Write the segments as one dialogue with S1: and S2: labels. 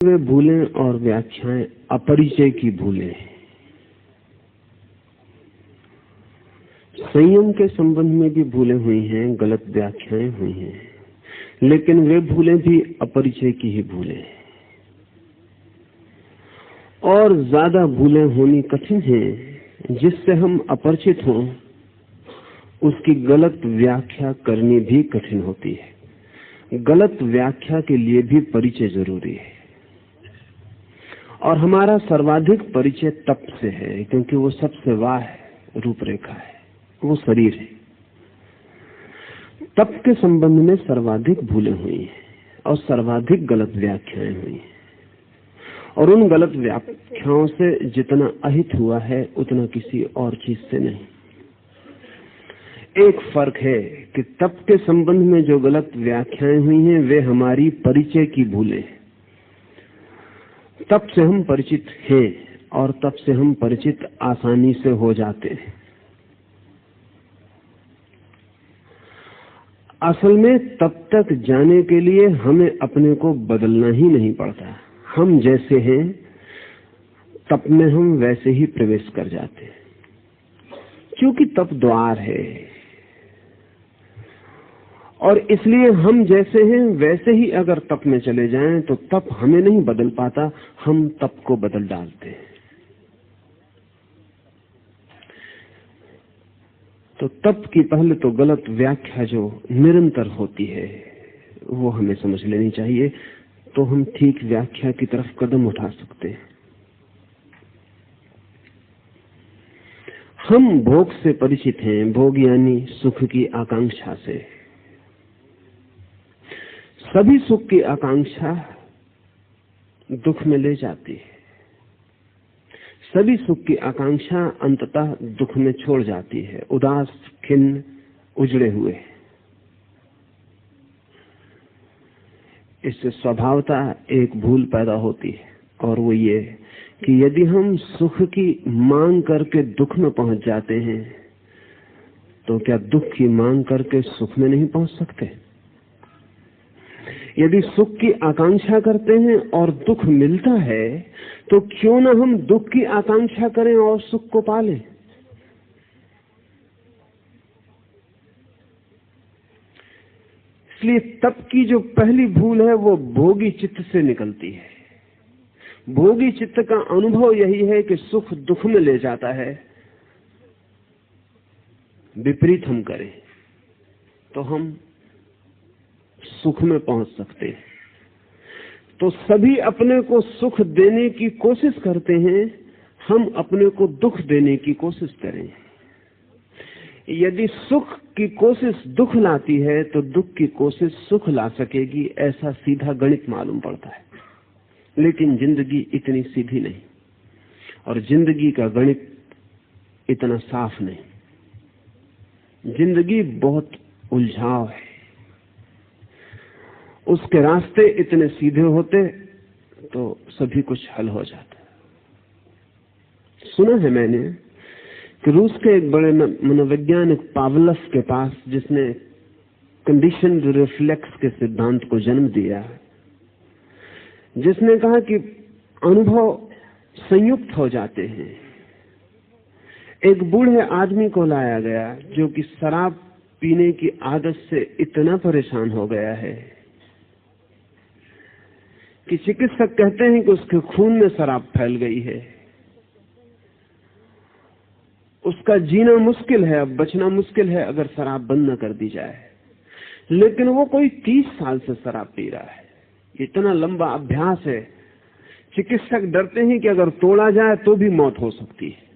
S1: वे भूलें और व्याख्याएं अपरिचय की भूलें। संयम के संबंध में भी भूलें हुई हैं, गलत व्याख्याएं हुई हैं, लेकिन वे भूलें भी अपरिचय की ही भूलें। और ज्यादा भूलें होनी कठिन हैं जिससे हम अपरिचित हों, उसकी गलत व्याख्या करनी भी कठिन होती है। गलत व्याख्या के लिए भी परिचय जरूरी है। और हमारा सर्वाधिक परिचय तप से है, क्योंकि वो सबसे वाह रूपरेखा है, वो शरीर है। तप के संबंध में सर्वाधिक भूलें हुई हैं और सर्वाधिक गलत व्याख्याएं हुई हैं। और उन गलत व्याख्याओं से जितना अहित हुआ है उतना किसी और चीज से नहीं। एक फर्क है कि तप के संबंध में जो गलत व्याख्याएं हुई हैं वे हमारी परिचय की भूलें। तप से हम परिचित हैं और तप से हम परिचित आसानी से हो जाते हैं। असल में तब तक जाने के लिए हमें अपने को बदलना ही नहीं पड़ता। हम जैसे हैं तप में हम वैसे ही प्रवेश कर जाते हैं, क्योंकि तप द्वार है। और इसलिए हम जैसे हैं वैसे ही अगर तप में चले जाएं तो तप हमें नहीं बदल पाता, हम तप को बदल डालते हैं। तो तप की पहले तो गलत व्याख्या जो निरंतर होती है वो हमें समझ लेनी चाहिए, तो हम ठीक व्याख्या की तरफ कदम उठा सकते हैं। हम भोग से परिचित हैं, भोग यानी सुख की आकांक्षा से। सभी सुख की आकांक्षा दुख में ले जाती है। सभी सुख की आकांक्षा अंततः दुख में छोड़ जाती है, उदास, खिन्न, उजड़े हुए। इससे स्वभावतः एक भूल पैदा होती है, और वो ये कि यदि हम सुख की मांग करके दुख में पहुंच जाते हैं तो क्या दुख की मांग करके सुख में नहीं पहुंच सकते? यदि सुख की आकांक्षा करते हैं और दुख मिलता है तो क्यों ना हम दुख की आकांक्षा करें और सुख को पालें? इसलिए तप की जो पहली भूल है वो भोगी चित्त से निकलती है। भोगी चित्त का अनुभव यही है कि सुख दुख में ले जाता है। विपरीत हम करें तो हम सुख में पहुंच सकते हैं। तो सभी अपने को सुख देने की कोशिश करते हैं, हम अपने को दुख देने की कोशिश करें। यदि सुख की कोशिश दुख लाती है तो दुख की कोशिश सुख ला सकेगी, ऐसा सीधा गणित मालूम पड़ता है। लेकिन जिंदगी इतनी सीधी नहीं, और जिंदगी का गणित इतना साफ नहीं। जिंदगी बहुत उलझाव है। उसके रास्ते इतने सीधे होते तो सभी कुछ हल हो जाता। सुना है मैंने कि रूस के एक बड़े मनोवैज्ञानिक पावलोव के पास, जिसने कंडीशनड रिफ्लेक्स के सिद्धांत को जन्म दिया, जिसने कहा कि अनुभव संयुक्त हो जाते हैं। एक बूढ़े आदमी को लाया गया जो कि शराब पीने की आदत से इतना परेशान हो गया है कि चिकित्सक कहते हैं कि उसके खून में शराब फैल गई है। उसका जीना मुश्किल है, अब बचना मुश्किल है अगर शराब बंद न कर दी जाए। लेकिन वो कोई 30 साल से शराब पी रहा है, इतना लंबा अभ्यास है। चिकित्सक डरते हैं कि अगर तोड़ा जाए तो भी मौत हो सकती है।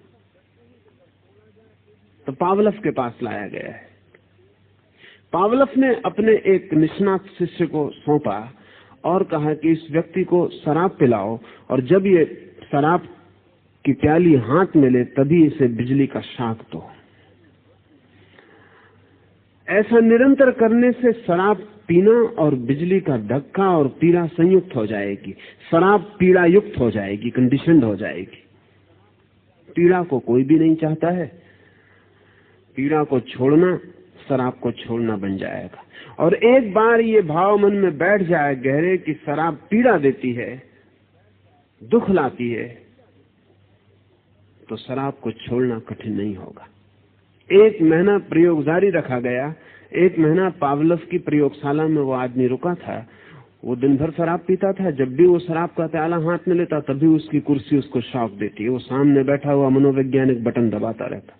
S1: तो पावलोव के पास लाया गया है। पावलोव ने अपने एक निष्णात शिष्य को सौंपा और कहा कि इस व्यक्ति को शराब पिलाओ, और जब ये शराब की प्याली हाथ में ले तभी इसे बिजली का शाक दो। ऐसा निरंतर करने से शराब पीना और बिजली का धक्का और पीड़ा संयुक्त हो जाएगी। शराब पीड़ा युक्त हो जाएगी, कंडीशनड हो जाएगी। पीड़ा को कोई भी नहीं चाहता है। पीड़ा को छोड़ना शराब को छोड़ना बन जाएगा। और एक बार ये भाव मन में बैठ जाए गहरे कि शराब पीड़ा देती है, दुख लाती है तो शराब को छोड़ना कठिन नहीं होगा। 1 महीना प्रयोग जारी रखा गया। 1 महीना पावलोव की प्रयोगशाला में वो आदमी रुका था। वो दिन भर शराब पीता था। जब भी वो शराब का प्याला हाथ में लेता तभी उसकी कुर्सी उसको शॉक देती। वो सामने बैठा हुआ मनोवैज्ञानिक बटन दबाता रहता।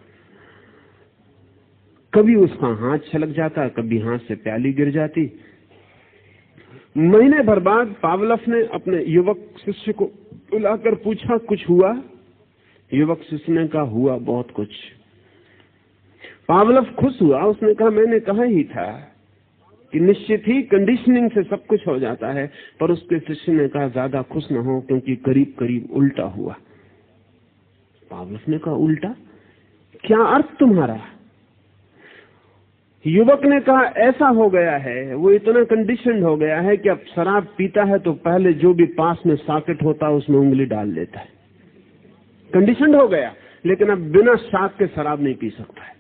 S1: कभी उसका हाथ छलक जाता, कभी हाथ से प्याली गिर जाती। महीने भर बाद पावलोव ने अपने युवक शिष्य को बुलाकर पूछा, कुछ हुआ? युवक शिष्य ने कहा, हुआ बहुत कुछ। पावलोव खुश हुआ। उसने कहा, मैंने कहा ही था कि निश्चित ही कंडीशनिंग से सब कुछ हो जाता है। पर उसके शिष्य ने कहा, ज्यादा खुश न हो क्योंकि करीब करीब उल्टा हुआ। पावलोव ने कहा, उल्टा? क्या अर्थ तुम्हारा? युवक ने कहा, ऐसा हो गया है, वो इतना कंडीशनड हो गया है कि अब शराब पीता है तो पहले जो भी पास में सॉकेट होता है उसमें उंगली डाल लेता है। कंडीशनड हो गया, लेकिन अब बिना शाक के शराब नहीं पी सकता है।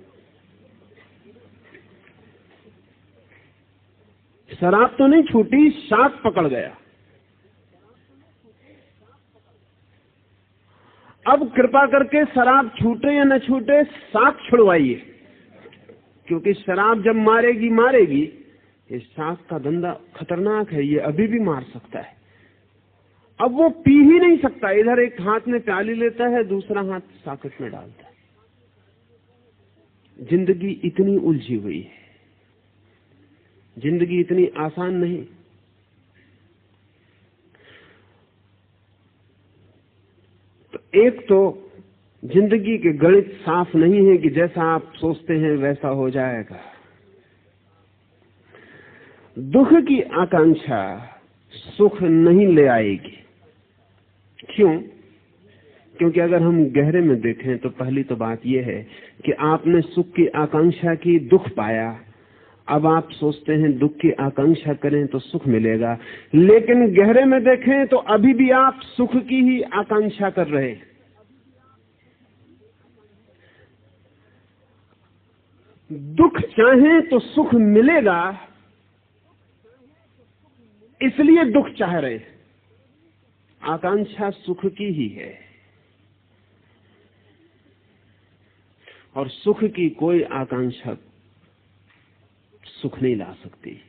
S1: शराब तो नहीं छूटी, शाक पकड़ गया। अब कृपा करके शराब छूटे या न छूटे, शाक छुड़वाइए, क्योंकि शराब जब मारेगी मारेगी। ये शाक का धंधा खतरनाक है, ये अभी भी मार सकता है। अब वो पी ही नहीं सकता। इधर एक हाथ में प्याली लेता है, दूसरा हाथ सॉकेट में डालता है। जिंदगी इतनी उलझी हुई है, जिंदगी इतनी आसान नहीं। तो एक तो जिंदगी के गणित साफ नहीं है कि जैसा आप सोचते हैं वैसा हो जाएगा। दुख की आकांक्षा सुख नहीं ले आएगी। क्यों? क्योंकि अगर हम गहरे में देखें तो पहली तो बात यह है कि आपने सुख की आकांक्षा की, दुख पाया। अब आप सोचते हैं दुख की आकांक्षा करें तो सुख मिलेगा, लेकिन गहरे में देखें तो अभी भी आप सुख की ही आकांक्षा कर रहे हैं। दुख चाहें तो सुख मिलेगा, इसलिए दुख चाह रहे हैं। आकांक्षा सुख की ही है, और सुख की कोई आकांक्षा सुख नहीं ला सकती।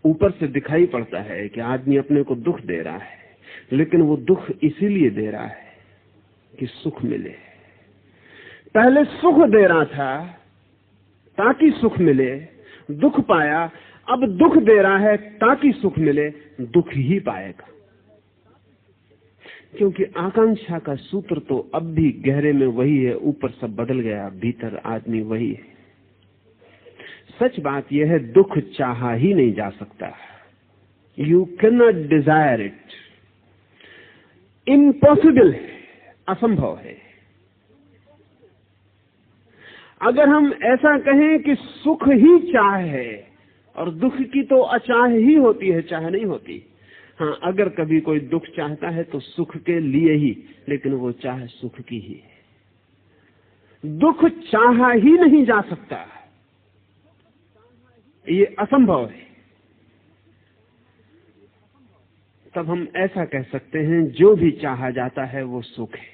S1: ऊपर से दिखाई पड़ता है कि आदमी अपने को दुख दे रहा है, लेकिन वो दुख इसीलिए दे रहा है कि सुख मिले। पहले सुख दे रहा था ताकि सुख मिले, दुख पाया। अब दुख दे रहा है ताकि सुख मिले, दुख ही पाएगा। क्योंकि आकांक्षा का सूत्र तो अब भी गहरे में वही है, ऊपर सब बदल गया, भीतर आदमी वही है। सच बात यह है, दुख चाहा ही नहीं जा सकता। You can not desire it. Impossible है, असंभव है। अगर हम ऐसा कहें कि सुख ही चाह है, और दुख की तो अचाह ही होती है, चाह नहीं होती। हाँ, अगर कभी कोई दुख चाहता है तो सुख के लिए ही, लेकिन वो चाह सुख की ही है। दुख चाहा ही नहीं जा सकता, ये असंभव है। तब हम ऐसा कह सकते हैं, जो भी चाहा जाता है वो सुख है,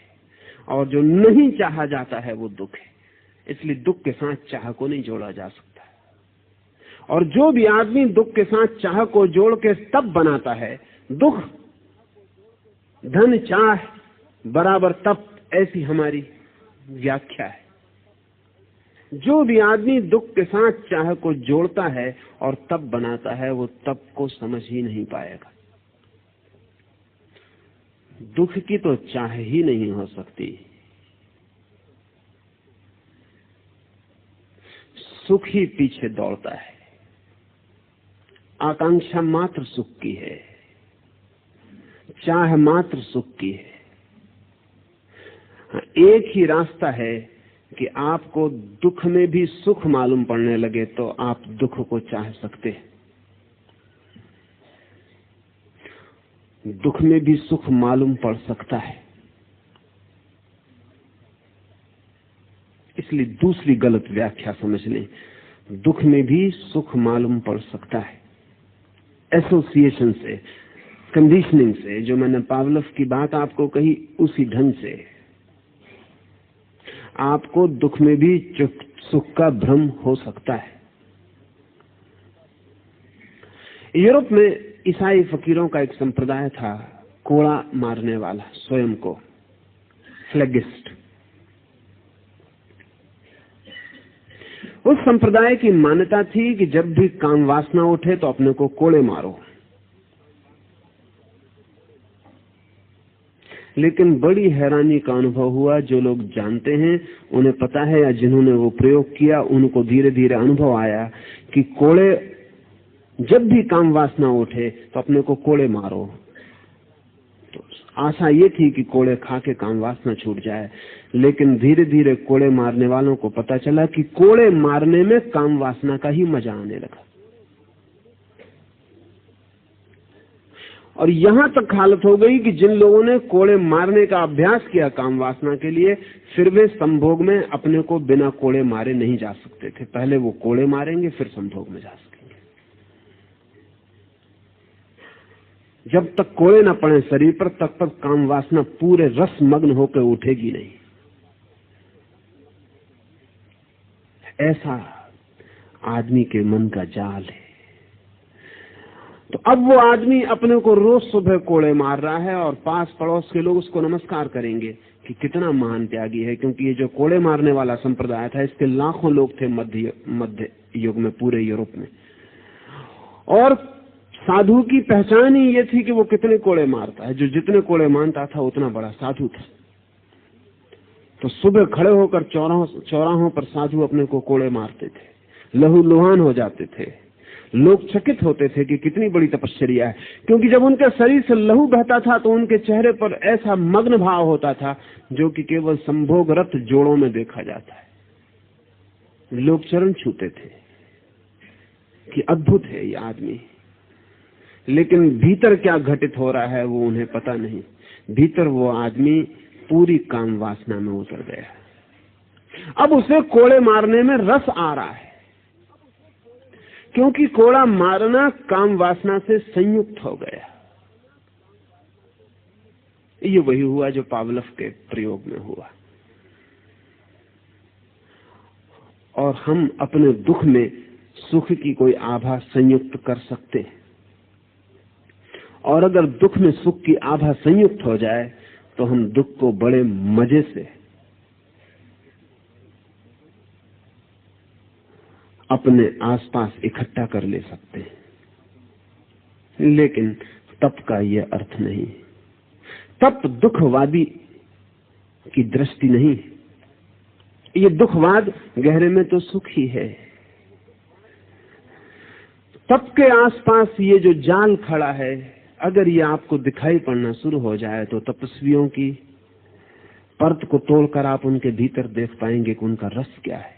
S1: और जो नहीं चाहा जाता है वो दुख है। इसलिए दुख के साथ चाह को नहीं जोड़ा जा सकता। और जो भी आदमी दुख के साथ चाह को जोड़ के तब बनाता है, दुख धन चाह बराबर तप, ऐसी हमारी व्याख्या है। जो भी आदमी दुख के साथ चाह को जोड़ता है और तप बनाता है, वो तप को समझ ही नहीं पाएगा। दुख की तो चाह ही नहीं हो सकती, सुख ही पीछे दौड़ता है। आकांक्षा मात्र सुख की है, चाह मात्र सुख की है। एक ही रास्ता है कि आपको दुख में भी सुख मालूम पड़ने लगे तो आप दुख को चाह सकते हैं। दुख में भी सुख मालूम पड़ सकता है। इसलिए दूसरी गलत व्याख्या समझ लें, दुख में भी सुख मालूम पड़ सकता है। एसोसिएशन से कंडीशनिंग से, जो मैंने पावलोव की बात आपको कही उसी ढंग से आपको दुख में भी सुख का भ्रम हो सकता है। यूरोप में ईसाई फकीरों का एक संप्रदाय था, कोड़ा मारने वाला, स्वयं को फ्लैगिस्ट। उस संप्रदाय की मान्यता थी कि जब भी काम वासना उठे तो अपने को कोड़े मारो। लेकिन बड़ी हैरानी का अनुभव हुआ, जो लोग जानते हैं उन्हें पता है, या जिन्होंने वो प्रयोग किया उनको धीरे धीरे अनुभव आया कि कोड़े, जब भी काम वासना उठे तो अपने को कोड़े मारो। तो आशा ये थी कि कोड़े खा के काम वासना छूट जाए, लेकिन धीरे धीरे कोड़े मारने वालों को पता चला कि कोड़े मारने में काम वासना का ही मजा आने लगा। और यहां तक हालत हो गई कि जिन लोगों ने कोड़े मारने का अभ्यास किया काम वासना के लिए, फिर वे संभोग में अपने को बिना कोड़े मारे नहीं जा सकते थे। पहले वो कोड़े मारेंगे फिर संभोग में जा सकेंगे। जब तक कोड़े न पड़े शरीर पर, तब तक काम वासना पूरे रस मग्न होकर उठेगी नहीं। ऐसा आदमी के मन का जाल है। तो अब वो आदमी अपने को रोज सुबह कोड़े मार रहा है और पास पड़ोस के लोग उसको नमस्कार करेंगे कि कितना महान त्यागी है, क्योंकि ये जो कोड़े मारने वाला संप्रदाय था, इसके लाखों लोग थे मध्य युग में पूरे यूरोप में। और साधु की पहचान ही ये थी कि वो कितने कोड़े मारता है। जो जितने कोड़े मारता था उतना बड़ा साधु था। तो सुबह खड़े होकर चौराहों पर साधु अपने को कोड़े मारते थे, लहूलुहान हो जाते थे। लोग चकित होते थे कि कितनी बड़ी तपस्या है, क्योंकि जब उनके शरीर से लहू बहता था तो उनके चेहरे पर ऐसा मग्न भाव होता था जो कि केवल संभोगरत जोड़ों में देखा जाता है। लोग चरण छूते थे कि अद्भुत है ये आदमी, लेकिन भीतर क्या घटित हो रहा है वो उन्हें पता नहीं। भीतर वो आदमी पूरी काम वासना में उतर गया। अब उसे कोड़े मारने में रस आ रहा है, क्योंकि कोड़ा मारना काम वासना से संयुक्त हो गया। ये वही हुआ जो पावलोव के प्रयोग में हुआ। और हम अपने दुख में सुख की कोई आभा संयुक्त कर सकते हैं, और अगर दुख में सुख की आभा संयुक्त हो जाए तो हम दुख को बड़े मजे से अपने आसपास इकट्ठा कर ले सकते हैं। लेकिन तप का यह अर्थ नहीं। तप दुखवादी की दृष्टि नहीं। ये दुखवाद गहरे में तो सुख ही है। तप के आसपास ये जो जाल खड़ा है, अगर ये आपको दिखाई पड़ना शुरू हो जाए तो तपस्वियों की परत को तोड़कर आप उनके भीतर देख पाएंगे कि उनका रस क्या है।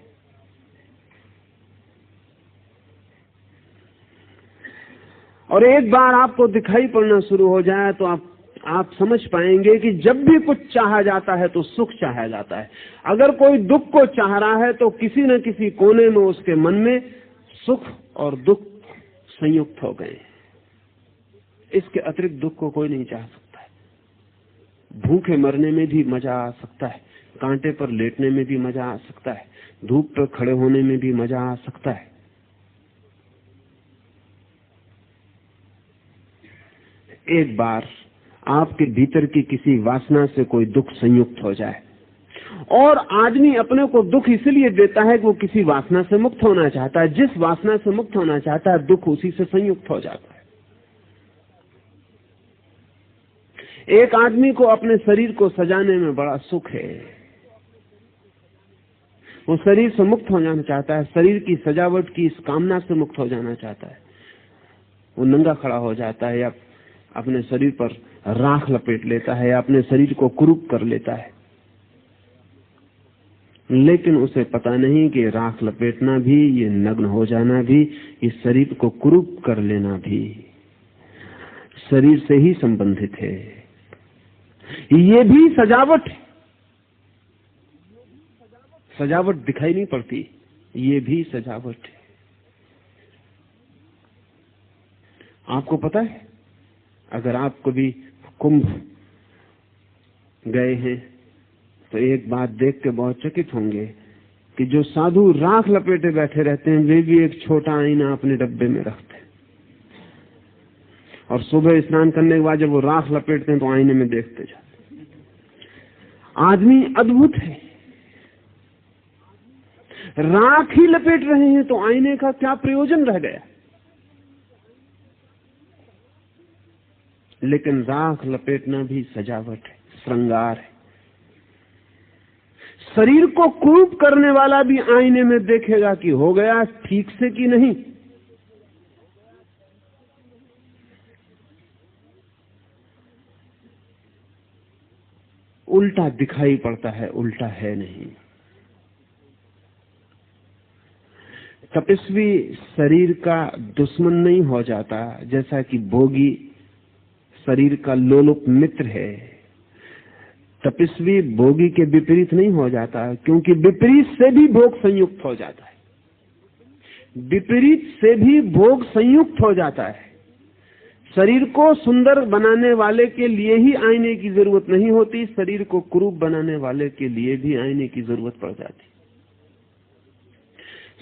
S1: और एक बार आपको दिखाई पड़ना शुरू हो जाए तो आप समझ पाएंगे कि जब भी कुछ चाहा जाता है तो सुख चाहा जाता है। अगर कोई दुख को चाह रहा है तो किसी न किसी कोने में उसके मन में सुख और दुख संयुक्त हो गए। इसके अतिरिक्त दुख को कोई नहीं चाह सकता है। भूखे मरने में भी मजा आ सकता है, कांटे पर लेटने में भी मजा आ सकता है, धूप पर खड़े होने में भी मजा आ सकता है। एक बार आपके भीतर की किसी वासना से कोई दुख संयुक्त हो जाए, और आदमी अपने को दुख इसलिए देता है कि वो किसी वासना से मुक्त होना चाहता है। जिस वासना से मुक्त होना चाहता है, दुख उसी से संयुक्त हो जाता है। एक आदमी को अपने शरीर को सजाने में बड़ा सुख है। वो शरीर से मुक्त हो जाना चाहता है, शरीर की सजावट की इस कामना से मुक्त हो जाना चाहता है। वो नंगा खड़ा हो जाता है, या अपने शरीर पर राख लपेट लेता है, या अपने शरीर को कुरूप कर लेता है। लेकिन उसे पता नहीं कि राख लपेटना भी, ये नग्न हो जाना भी, इस शरीर को कुरूप कर लेना भी शरीर से ही संबंधित है। ये भी सजावट है। सजावट दिखाई नहीं पड़ती, ये भी सजावट है। आपको पता है, अगर आप कभी कुंभ गए हैं तो एक बात देख के बहुत चकित होंगे कि जो साधु राख लपेटे बैठे रहते हैं वे भी एक छोटा आईना अपने डब्बे में रखते हैं, और सुबह स्नान करने के बाद जब वो राख लपेटते हैं तो आईने में देखते जाते हैं। आदमी अद्भुत है, राख ही लपेट रहे हैं तो आईने का क्या प्रयोजन रह गया। लेकिन राख लपेटना भी सजावट है, श्रृंगार है। शरीर को कुरूप करने वाला भी आईने में देखेगा कि हो गया ठीक से कि नहीं। उल्टा दिखाई पड़ता है, उल्टा है नहीं। तपस्वी शरीर का दुश्मन नहीं हो जाता, जैसा कि भोगी शरीर का लोलुप मित्र है। तपस्वी भोगी के विपरीत नहीं हो जाता, क्योंकि विपरीत से भी भोग संयुक्त हो जाता है। विपरीत से भी भोग संयुक्त हो जाता है। शरीर को सुंदर बनाने वाले के लिए ही आईने की जरूरत नहीं होती, शरीर को कुरूप बनाने वाले के लिए भी आईने की जरूरत पड़ जाती।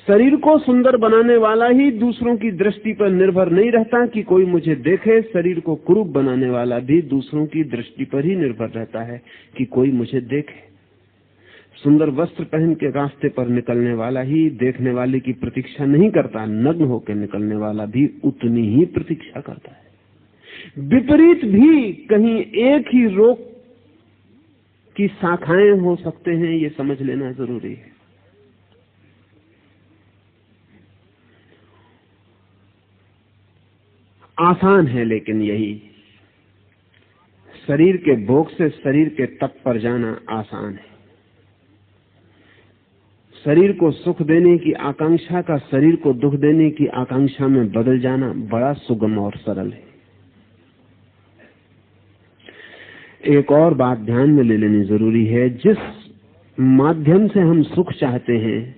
S1: शरीर को सुंदर बनाने वाला ही दूसरों की दृष्टि पर निर्भर नहीं रहता कि कोई मुझे देखे, शरीर को कुरूप बनाने वाला भी दूसरों की दृष्टि पर ही निर्भर रहता है कि कोई मुझे देखे। सुंदर वस्त्र पहन के रास्ते पर निकलने वाला ही देखने वाले की प्रतीक्षा नहीं करता, नग्न होकर निकलने वाला भी उतनी ही प्रतीक्षा करता है। विपरीत भी कहीं एक ही रोग की शाखाएं हो सकते हैं, ये समझ लेना जरूरी है। आसान है लेकिन यही, शरीर के भोग से शरीर के तप पर जाना आसान है। शरीर को सुख देने की आकांक्षा का शरीर को दुख देने की आकांक्षा में बदल जाना बड़ा सुगम और सरल है। एक और बात ध्यान में ले लेनी जरूरी है, जिस माध्यम से हम सुख चाहते हैं,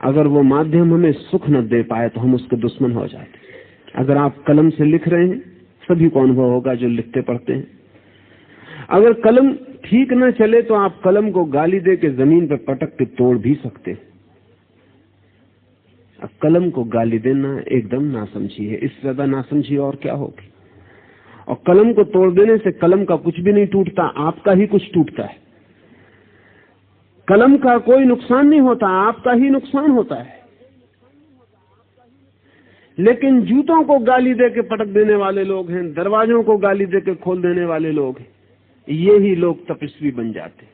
S1: अगर वो माध्यम हमें सुख न दे पाए तो हम उसके दुश्मन हो जाते। अगर आप कलम से लिख रहे हैं, सभी को अनुभव होगा जो लिखते पढ़ते हैं, अगर कलम ठीक न चले तो आप कलम को गाली दे के जमीन पर पटक के तोड़ भी सकते हैं। अब कलम को गाली देना एकदम नासमझी है, इससे ज्यादा नासमझी और क्या होगी। और कलम को तोड़ देने से कलम का कुछ भी नहीं टूटता, आपका ही कुछ टूटता है। कलम का कोई नुकसान नहीं होता, आपका ही नुकसान होता है। लेकिन जूतों को गाली दे के पटक देने वाले लोग हैं, दरवाजों को गाली दे के खोल देने वाले लोग हैं, ये ही लोग तपस्वी बन जाते।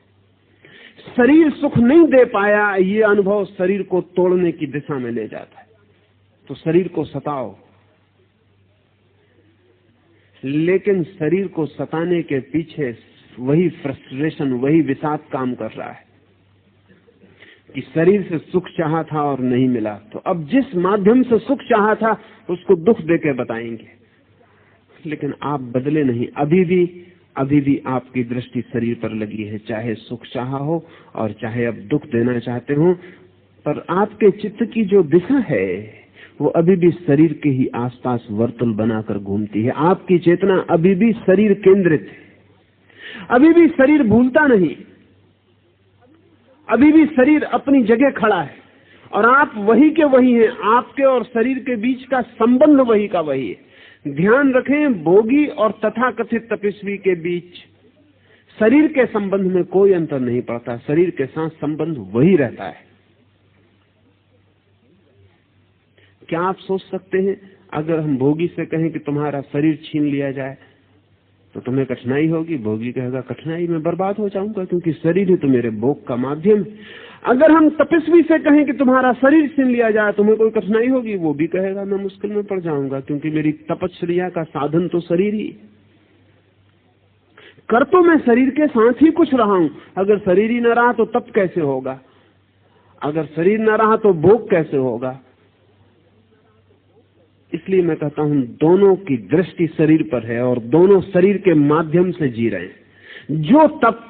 S1: शरीर सुख नहीं दे पाया, ये अनुभव शरीर को तोड़ने की दिशा में ले जाता है। तो शरीर को सताओ, लेकिन शरीर को सताने के पीछे वही फ्रस्ट्रेशन, वही विषाद काम कर रहा है कि शरीर से सुख चाहा था और नहीं मिला, तो अब जिस माध्यम से सुख चाहा था उसको दुख देके बताएंगे। लेकिन आप बदले नहीं, अभी भी आपकी दृष्टि शरीर पर लगी है, चाहे सुख चाहा हो और चाहे अब दुख देना चाहते हो, पर आपके चित्त की जो दिशा है वो अभी भी शरीर के ही आसपास वर्तुल बनाकर घूमती है। आपकी चेतना अभी भी शरीर केंद्रित है, अभी भी शरीर भूलता नहीं, अभी भी शरीर अपनी जगह खड़ा है और आप वही के वही हैं। आपके और शरीर के बीच का संबंध वही का वही है। ध्यान रखें, भोगी और तथाकथित तपस्वी के बीच शरीर के संबंध में कोई अंतर नहीं पड़ता, शरीर के साथ संबंध वही रहता है। क्या आप सोच सकते हैं अगर हम भोगी से कहें कि तुम्हारा शरीर छीन लिया जाए तो तुम्हें कठिनाई होगी? भोगी कहेगा कठिनाई में बर्बाद हो जाऊंगा, क्योंकि शरीर ही तो मेरे भोग का माध्यम है। अगर हम तपस्वी से कहें कि तुम्हारा शरीर छीन लिया जाए तुम्हें कोई कठिनाई होगी? वो भी कहेगा मैं मुश्किल में पड़ जाऊंगा, क्योंकि मेरी तपश्चर्या का साधन तो शरीर ही। कर तो मैं शरीर के साथ ही कुछ रहा हूं, अगर शरीर ही न रहा तो तप कैसे होगा? अगर शरीर न रहा तो भोग कैसे होगा? इसलिए मैं कहता हूं दोनों की दृष्टि शरीर पर है और दोनों शरीर के माध्यम से जी रहे हैं। जो तप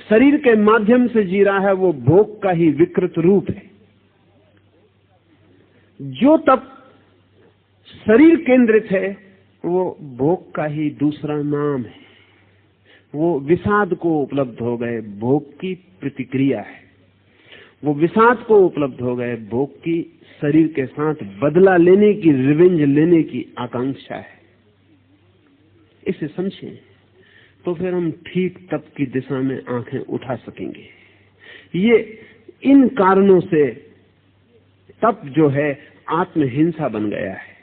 S1: शरीर के माध्यम से जी रहा है वो भोग का ही विकृत रूप है। जो तप शरीर केंद्रित है वो भोग का ही दूसरा नाम है। वो विषाद को उपलब्ध हो गए, भोग की प्रतिक्रिया है। वो विषाद को उपलब्ध हो गए, भोग की शरीर के साथ बदला लेने की, रिवेंज लेने की आकांक्षा है। इसे समझें तो फिर हम ठीक तप की दिशा में आंखें उठा सकेंगे। ये इन कारणों से तप जो है आत्महिंसा बन गया है।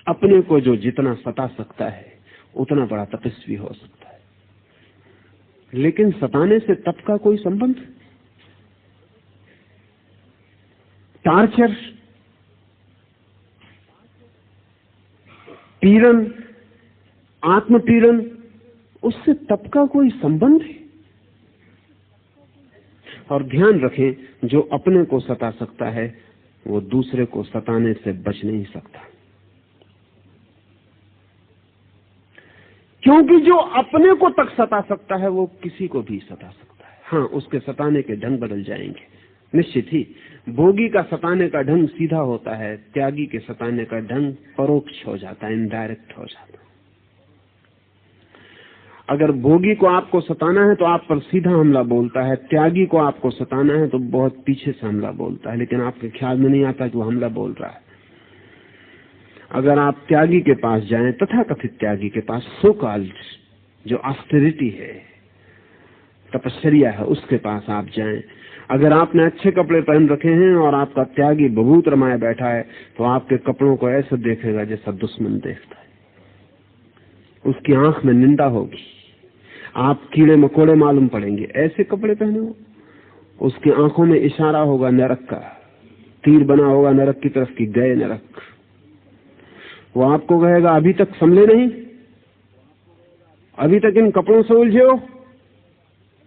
S1: अपने को जो जितना सता सकता है उतना बड़ा तपस्वी हो सकता है, लेकिन सताने से तप का कोई संबंध? टार्चर, पीड़न, आत्मपीड़न, उससे तप का कोई संबंध है? और ध्यान रखें, जो अपने को सता सकता है वो दूसरे को सताने से बच नहीं सकता, क्योंकि जो अपने को तक सता सकता है वो किसी को भी सता सकता है। हाँ, उसके सताने के ढंग बदल जाएंगे निश्चित ही। भोगी का सताने का ढंग सीधा होता है, त्यागी के सताने का ढंग परोक्ष हो जाता है, इनडायरेक्ट हो जाता है। अगर भोगी को आपको सताना है तो आप पर सीधा हमला बोलता है, त्यागी को आपको सताना है तो बहुत पीछे से हमला बोलता है, लेकिन आपके ख्याल में नहीं आता कि वो हमला बोल रहा है। अगर आप त्यागी के पास जाएं, तथाकथित त्यागी के पास, सो कॉल्ड जो ऑस्टेरिटी है, तपश्चर्या है, उसके पास आप जाएं, अगर आपने अच्छे कपड़े पहन रखे हैं और आपका त्यागी बभूत रमाए बैठा है तो आपके कपड़ों को ऐसे देखेगा जैसा दुश्मन देखता है। उसकी आंख में निंदा होगी, आप कीड़े मकोड़े मालूम पड़ेंगे, ऐसे कपड़े पहने हो। उसकी आंखों में इशारा होगा नरक का, तीर बना होगा नरक की तरफ की, गए नरक। वो आपको कहेगा अभी तक संभले नहीं, अभी तक इन कपड़ों से उलझे हो,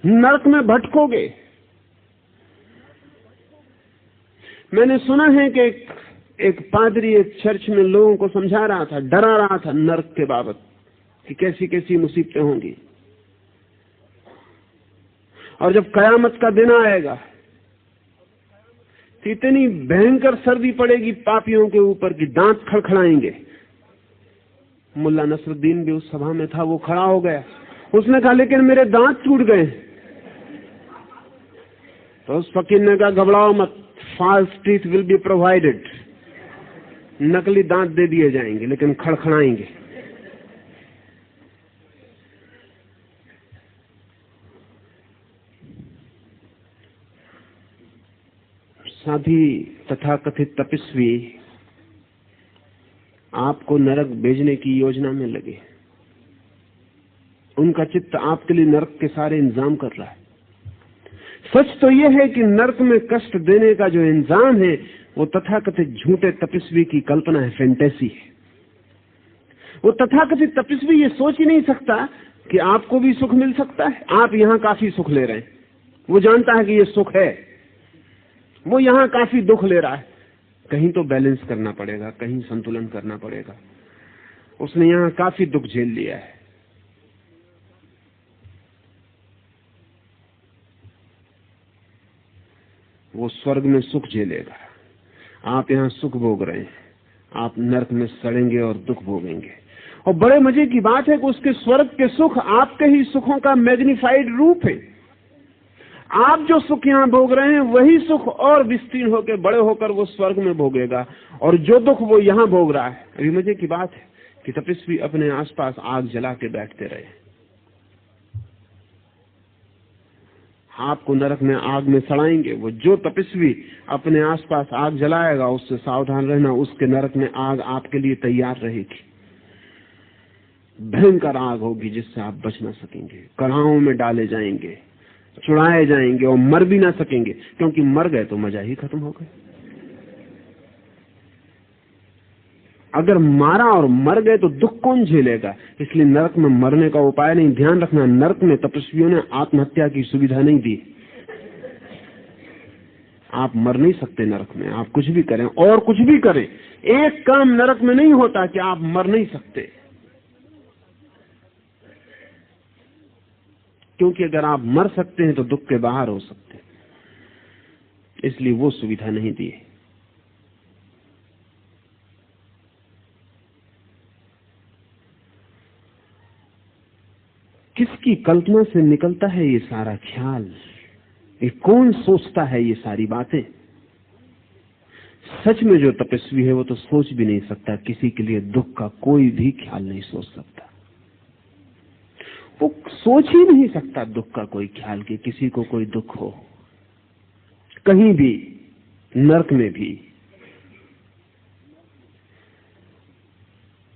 S1: नरक में भटकोगे। मैंने सुना है कि एक पादरी एक चर्च में लोगों को समझा रहा था, डरा रहा था नरक के बाबत कि कैसी कैसी मुसीबतें होंगी, और जब कयामत का दिन आएगा तो इतनी भयंकर सर्दी पड़ेगी पापियों के ऊपर कि दांत खड़खड़ाएंगे। मुल्ला नसरुद्दीन भी उस सभा में था, वो खड़ा हो गया, उसने कहा लेकिन मेरे दांत टूट गए। तो उस फकीर ने कहा घबराओ मत, false teeth will be provided, नकली दांत दे दिए जाएंगे लेकिन खड़खड़ाएंगे। साधी तथाकथित तपस्वी आपको नरक भेजने की योजना में लगे, उनका चित्त आपके लिए नरक के सारे इंतजाम कर रहा है। सच तो यह है कि नरक में कष्ट देने का जो इंतजाम है वो तथाकथित झूठे तपस्वी की कल्पना है, फैंटेसी है। वो तथाकथित तपस्वी ये सोच ही नहीं सकता कि आपको भी सुख मिल सकता है। आप यहां काफी सुख ले रहे हैं, वो जानता है कि ये सुख है, वो यहां काफी दुख ले रहा है, कहीं तो बैलेंस करना पड़ेगा, कहीं संतुलन करना पड़ेगा। उसने यहां काफी दुख झेल लिया है, वो स्वर्ग में सुख झेलेगा। आप यहां सुख भोग रहे हैं, आप नरक में सड़ेंगे और दुख भोगेंगे। और बड़े मजे की बात है कि उसके स्वर्ग के सुख आपके ही सुखों का मैग्निफाइड रूप है। आप जो सुख यहां भोग रहे हैं वही सुख और विस्तीर्ण होकर बड़े होकर वो स्वर्ग में भोगेगा, और जो दुख वो यहां भोग रहा है। अभी मजे की बात है कि तपस्वी अपने आसपास आग जला के बैठते रहे। आपको नरक में आग में सड़ाएंगे। वो जो तपस्वी अपने आसपास आग जलाएगा उससे सावधान रहना, उसके नरक में आग आपके लिए तैयार रहेगी। भयंकर आग होगी जिससे आप बच ना सकेंगे, कड़ाहों में डाले जाएंगे, चुड़ाए जाएंगे और मर भी ना सकेंगे, क्योंकि मर गए तो मजा ही खत्म हो गया। अगर मारा और मर गए तो दुख कौन झेलेगा? इसलिए नरक में मरने का उपाय नहीं। ध्यान रखना, नरक में तपस्वियों ने आत्महत्या की सुविधा नहीं दी। आप मर नहीं सकते नरक में, आप कुछ भी करें और कुछ भी करें, एक काम नरक में नहीं होता कि आप मर नहीं सकते। क्योंकि अगर आप मर सकते हैं तो दुख के बाहर हो सकते हैं, इसलिए वो सुविधा नहीं दी है। किसकी कल्पना से निकलता है ये सारा ख्याल? ये कौन सोचता है ये सारी बातें? सच में जो तपस्वी है वो तो सोच भी नहीं सकता, किसी के लिए दुख का कोई भी ख्याल नहीं सोच सकता। वो सोच ही नहीं सकता दुख का कोई ख्याल कि किसी को कोई दुख हो, कहीं भी, नरक में भी।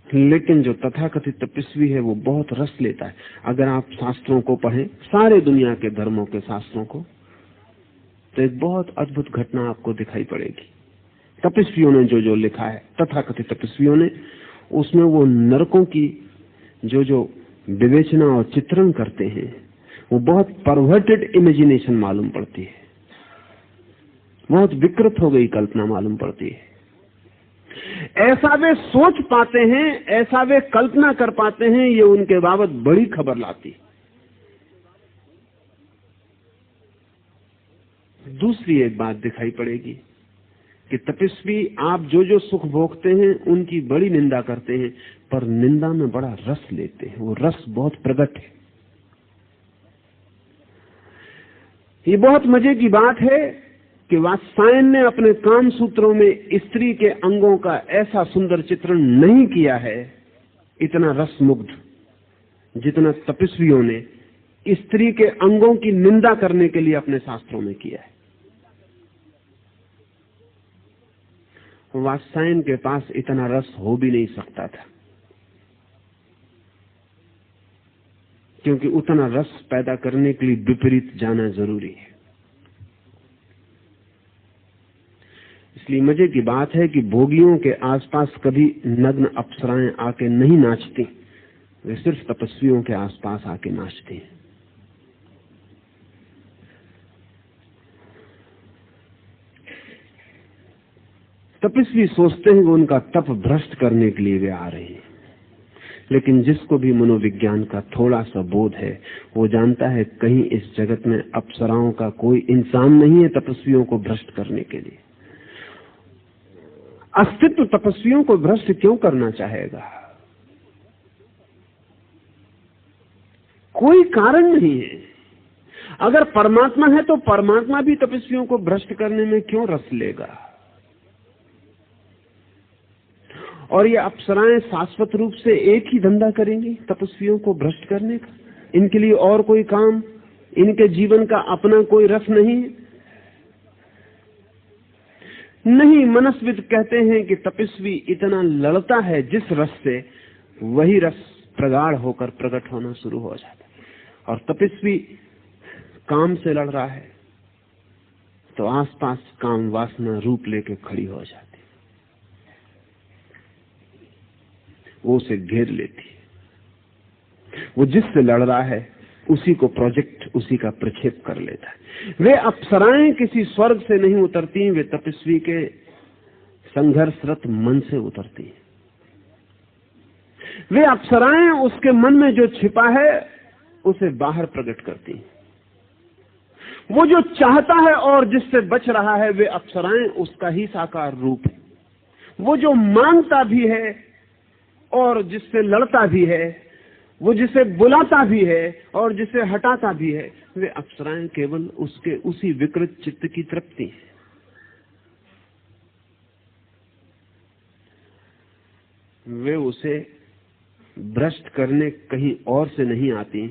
S1: लेकिन जो तथाकथित तपस्वी है वो बहुत रस लेता है। अगर आप शास्त्रों को पढ़ें, सारे दुनिया के धर्मों के शास्त्रों को, तो एक बहुत अद्भुत घटना आपको दिखाई पड़ेगी। तपस्वियों ने जो जो लिखा है, तथाकथित तपस्वियों ने, उसमें वो नरकों की जो जो विवेचना और चित्रण करते हैं, वो बहुत परवर्टेड इमेजिनेशन मालूम पड़ती है, बहुत विकृत हो गई कल्पना मालूम पड़ती है। ऐसा वे सोच पाते हैं, ऐसा वे कल्पना कर पाते हैं, ये उनके बाबत बड़ी खबर लाती। दूसरी एक बात दिखाई पड़ेगी कि तपस्वी आप जो जो सुख भोगते हैं उनकी बड़ी निंदा करते हैं, पर निंदा में बड़ा रस लेते हैं। वो रस बहुत प्रकट है। ये बहुत मजे की बात है कि वात्सायन ने अपने काम सूत्रों में स्त्री के अंगों का ऐसा सुंदर चित्रण नहीं किया है, इतना रसमुग्ध, जितना तपस्वियों ने स्त्री के अंगों की निंदा करने के लिए अपने शास्त्रों में किया है। वात्सायन के पास इतना रस हो भी नहीं सकता था, क्योंकि उतना रस पैदा करने के लिए विपरीत जाना जरूरी है। इसलिए मजे की बात है कि भोगियों के आसपास कभी नग्न अप्सराएं आके नहीं नाचती, वे सिर्फ तपस्वियों के आसपास आके नाचती हैं। तपस्वी सोचते हैं कि उनका तप भ्रष्ट करने के लिए वे आ रहे हैं, लेकिन जिसको भी मनोविज्ञान का थोड़ा सा बोध है वो जानता है कहीं इस जगत में अप्सराओं का कोई इंसान नहीं है तपस्वियों को भ्रष्ट करने के लिए। अस्तित्व तपस्वियों को भ्रष्ट क्यों करना चाहेगा? कोई कारण नहीं है। अगर परमात्मा है तो परमात्मा भी तपस्वियों को भ्रष्ट करने में क्यों रस लेगा? और ये अप्सराएं शाश्वत रूप से एक ही धंधा करेंगी, तपस्वियों को भ्रष्ट करने का। इनके लिए और कोई काम, इनके जीवन का अपना कोई रस नहीं। नहीं, मनस्विद कहते हैं कि तपस्वी इतना लड़ता है जिस रस से, वही रस प्रगाढ़ होकर प्रकट होना शुरू हो जाता है। और तपस्वी काम से लड़ रहा है तो आसपास काम वासना रूप लेके खड़ी हो जाती, वो उसे घेर लेती है। वो जिससे लड़ रहा है उसी को प्रोजेक्ट, उसी का प्रक्षेप कर लेता है। वे अप्सराएं किसी स्वर्ग से नहीं उतरती, वे तपस्वी के संघर्षरत मन से उतरती हैं। वे अप्सराएं उसके मन में जो छिपा है उसे बाहर प्रकट करती हैं। वो जो चाहता है और जिससे बच रहा है, वे अप्सराएं उसका ही साकार रूप है। वो जो मांगता भी है और जिससे लड़ता भी है, वो जिसे बुलाता भी है और जिसे हटाता भी है, वे अप्सराएं केवल उसके उसी विकृत चित्त की तृप्ति है। वे उसे भ्रष्ट करने कहीं और से नहीं आती,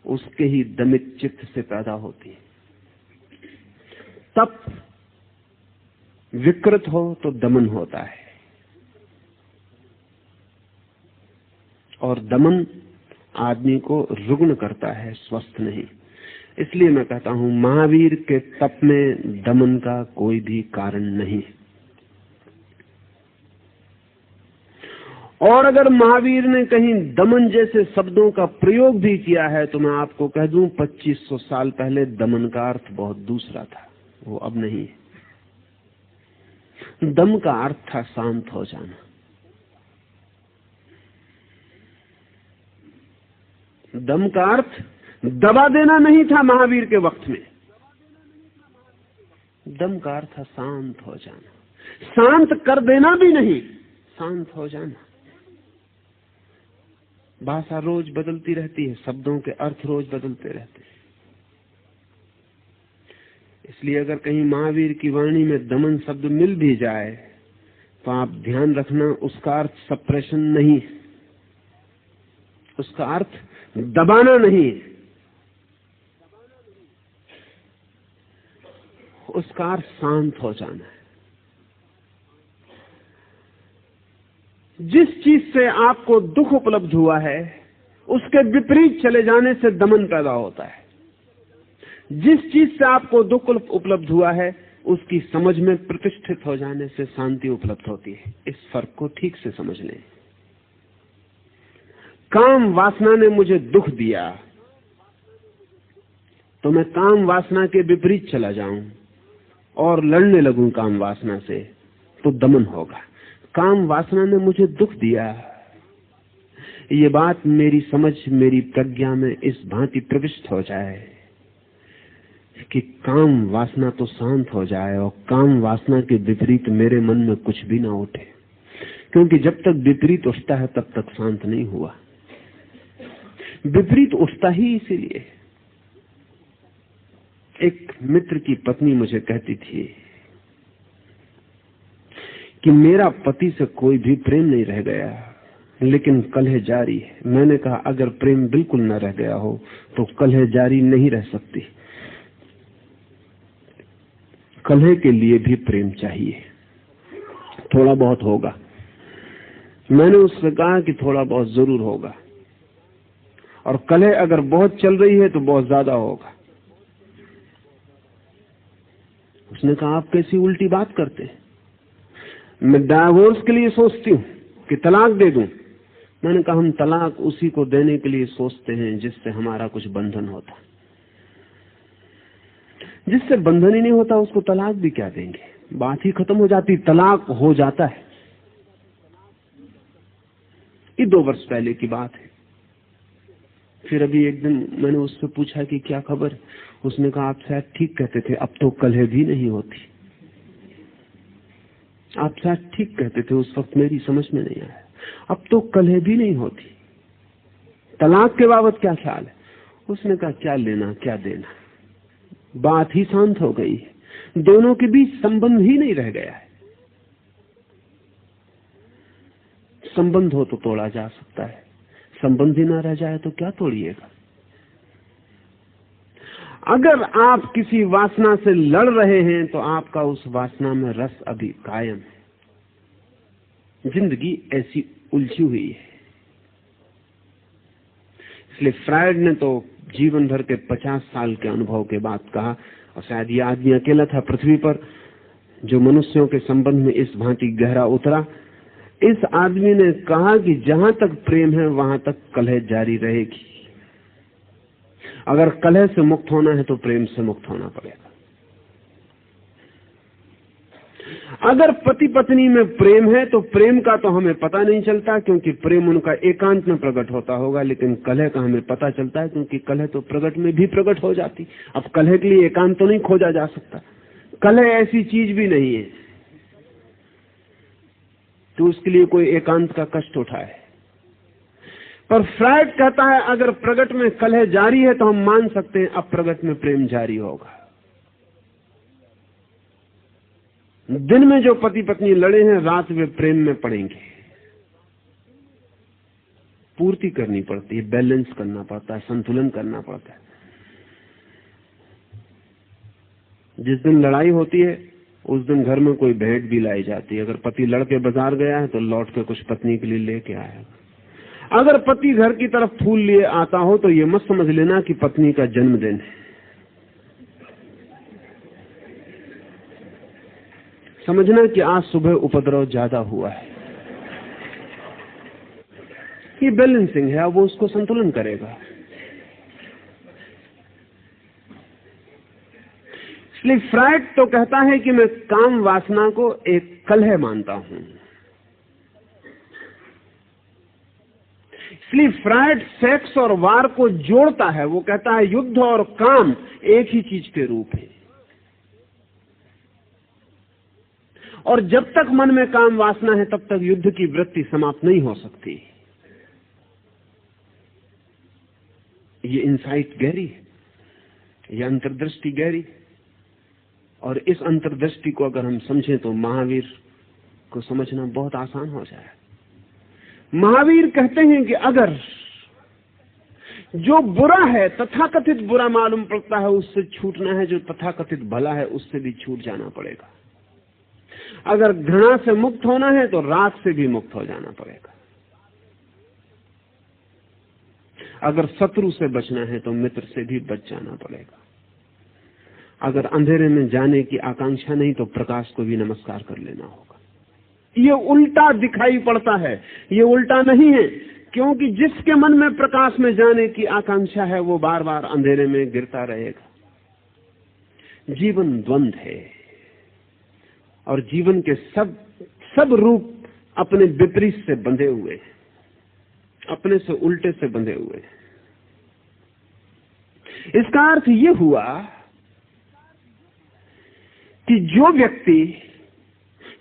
S1: उसके ही दमित चित्त से पैदा होती। तप विकृत हो तो दमन होता है, और दमन आदमी को रुग्ण करता है, स्वस्थ नहीं। इसलिए मैं कहता हूं महावीर के तप में दमन का कोई भी कारण नहीं। और अगर महावीर ने कहीं दमन जैसे शब्दों का प्रयोग भी किया है तो मैं आपको कह दूं 2500 साल पहले दमन का अर्थ बहुत दूसरा था, वो अब नहीं है। दम का अर्थ था शांत हो जाना। दम का अर्थ दबा देना नहीं था महावीर के वक्त में। दम का अर्थ था शांत हो जाना, शांत कर देना भी नहीं, शांत हो जाना। भाषा रोज बदलती रहती है, शब्दों के अर्थ रोज बदलते रहते हैं। इसलिए अगर कहीं महावीर की वाणी में दमन शब्द मिल भी जाए तो आप ध्यान रखना, उसका अर्थ सप्रेशन नहीं, उसका अर्थ दबाना नहीं, उसका अर्थ शांत हो जाना है। जिस चीज से आपको दुख उपलब्ध हुआ है उसके विपरीत चले जाने से दमन पैदा होता है। जिस चीज से आपको दुख उपलब्ध हुआ है उसकी समझ में प्रतिष्ठित हो जाने से शांति उपलब्ध होती है। इस फर्क को ठीक से समझ लें। काम वासना ने मुझे दुख दिया तो मैं काम वासना के विपरीत चला जाऊं और लड़ने लगूं काम वासना से, तो दमन होगा। काम वासना ने मुझे दुख दिया, ये बात मेरी समझ, मेरी प्रज्ञा में इस भांति प्रविष्ट हो जाए कि काम वासना तो शांत हो जाए और काम वासना के विपरीत मेरे मन में कुछ भी ना उठे, क्योंकि जब तक विपरीत उठता है तब तक शांत नहीं हुआ। विपरीत उठता ही इसीलिए। एक मित्र की पत्नी मुझे कहती थी कि मेरा पति से कोई भी प्रेम नहीं रह गया, लेकिन कलह जारी है। मैंने कहा अगर प्रेम बिल्कुल न रह गया हो तो कलह जारी नहीं रह सकती। कलह के लिए भी प्रेम चाहिए, थोड़ा बहुत होगा। मैंने उससे कहा कि थोड़ा बहुत जरूर होगा, और कलह अगर बहुत चल रही है तो बहुत ज्यादा होगा। उसने कहा आप कैसी उल्टी बात करते हैं, मैं डाइवोर्स के लिए सोचती हूँ कि तलाक दे दूं। मैंने कहा हम तलाक उसी को देने के लिए सोचते हैं जिससे हमारा कुछ बंधन होता। जिससे बंधन ही नहीं होता उसको तलाक भी क्या देंगे, बात ही खत्म हो जाती। तलाक हो जाता है। ये 2 वर्ष पहले की बात है। फिर अभी एक दिन मैंने उससे पूछा कि क्या खबर। उसने कहा आप शायद ठीक कहते थे, अब तो कलह भी नहीं होती। आप शायद ठीक कहते थे, उस वक्त मेरी समझ में नहीं आया। अब तो कलह भी नहीं होती। तलाक के बाबत क्या ख्याल है? उसने कहा क्या लेना क्या देना, बात ही शांत हो गई है। दोनों के बीच संबंध ही नहीं रह गया है। संबंध हो तो तोड़ा जा सकता है, संबंध ही ना रह जाए तो क्या तोड़िएगा। अगर आप किसी वासना से लड़ रहे हैं तो आपका उस वासना में रस अभी कायम है। जिंदगी ऐसी उलझी हुई है। इसलिए फ्रायड ने तो जीवन भर के 50 साल के अनुभव के बाद कहा, और शायद ये आदमी अकेला था पृथ्वी पर जो मनुष्यों के संबंध में इस भांति गहरा उतरा। इस आदमी ने कहा कि जहां तक प्रेम है वहां तक कलह जारी रहेगी। अगर कलह से मुक्त होना है तो प्रेम से मुक्त होना पड़ेगा। अगर पति पत्नी में प्रेम है तो प्रेम का तो हमें पता नहीं चलता, क्योंकि प्रेम उनका एकांत में प्रकट होता होगा, लेकिन कलह का हमें पता चलता है, क्योंकि कलह तो प्रकट में भी प्रकट हो जाती। अब कलह के लिए एकांत तो नहीं खोजा जा सकता। कलह ऐसी चीज भी नहीं है तो उसके लिए कोई एकांत का कष्ट उठाए। पर फ्रायड कहता है अगर प्रगट में कलह जारी है तो हम मान सकते हैं अब प्रगट में प्रेम जारी होगा। दिन में जो पति पत्नी लड़े हैं रात वे प्रेम में पड़ेंगे। पूर्ति करनी पड़ती है, बैलेंस करना पड़ता है, संतुलन करना पड़ता है। जिस दिन लड़ाई होती है उस दिन घर में कोई भेंट भी लाई जाती है। अगर पति लड़के बाजार गया है तो लौट के कुछ पत्नी के लिए लेके आएगा। अगर पति घर की तरफ फूल लिए आता हो तो ये मत समझ लेना कि पत्नी का जन्मदिन है। समझना कि आज सुबह उपद्रव ज्यादा हुआ है। ये बैलेंसिंग है, वो उसको संतुलन करेगा। इसलिए फ्रायड तो कहता है कि मैं काम वासना को एक कलह मानता हूं। इसलिए फ्रायड सेक्स और वार को जोड़ता है। वो कहता है युद्ध और काम एक ही चीज के रूप है, और जब तक मन में काम वासना है तब तक युद्ध की वृत्ति समाप्त नहीं हो सकती। ये इंसाइट गहरी है, ये अंतर्दृष्टि गहरी। और इस अंतर्दृष्टि को अगर हम समझें तो महावीर को समझना बहुत आसान हो जाए। महावीर कहते हैं कि अगर जो बुरा है, तथाकथित बुरा मालूम पड़ता है, उससे छूटना है, जो तथाकथित भला है उससे भी छूट जाना पड़ेगा। अगर घृणा से मुक्त होना है तो राग से भी मुक्त हो जाना पड़ेगा। अगर शत्रु से बचना है तो मित्र से भी बच जाना पड़ेगा। अगर अंधेरे में जाने की आकांक्षा नहीं तो प्रकाश को भी नमस्कार कर लेना होगा। ये उल्टा दिखाई पड़ता है, ये उल्टा नहीं है, क्योंकि जिसके मन में प्रकाश में जाने की आकांक्षा है वो बार बार अंधेरे में गिरता रहेगा। जीवन द्वंद है और जीवन के सब रूप अपने विपरीत से बंधे हुए हैं, अपने से उल्टे से बंधे हुए हैं। इसका अर्थ यह हुआ कि जो व्यक्ति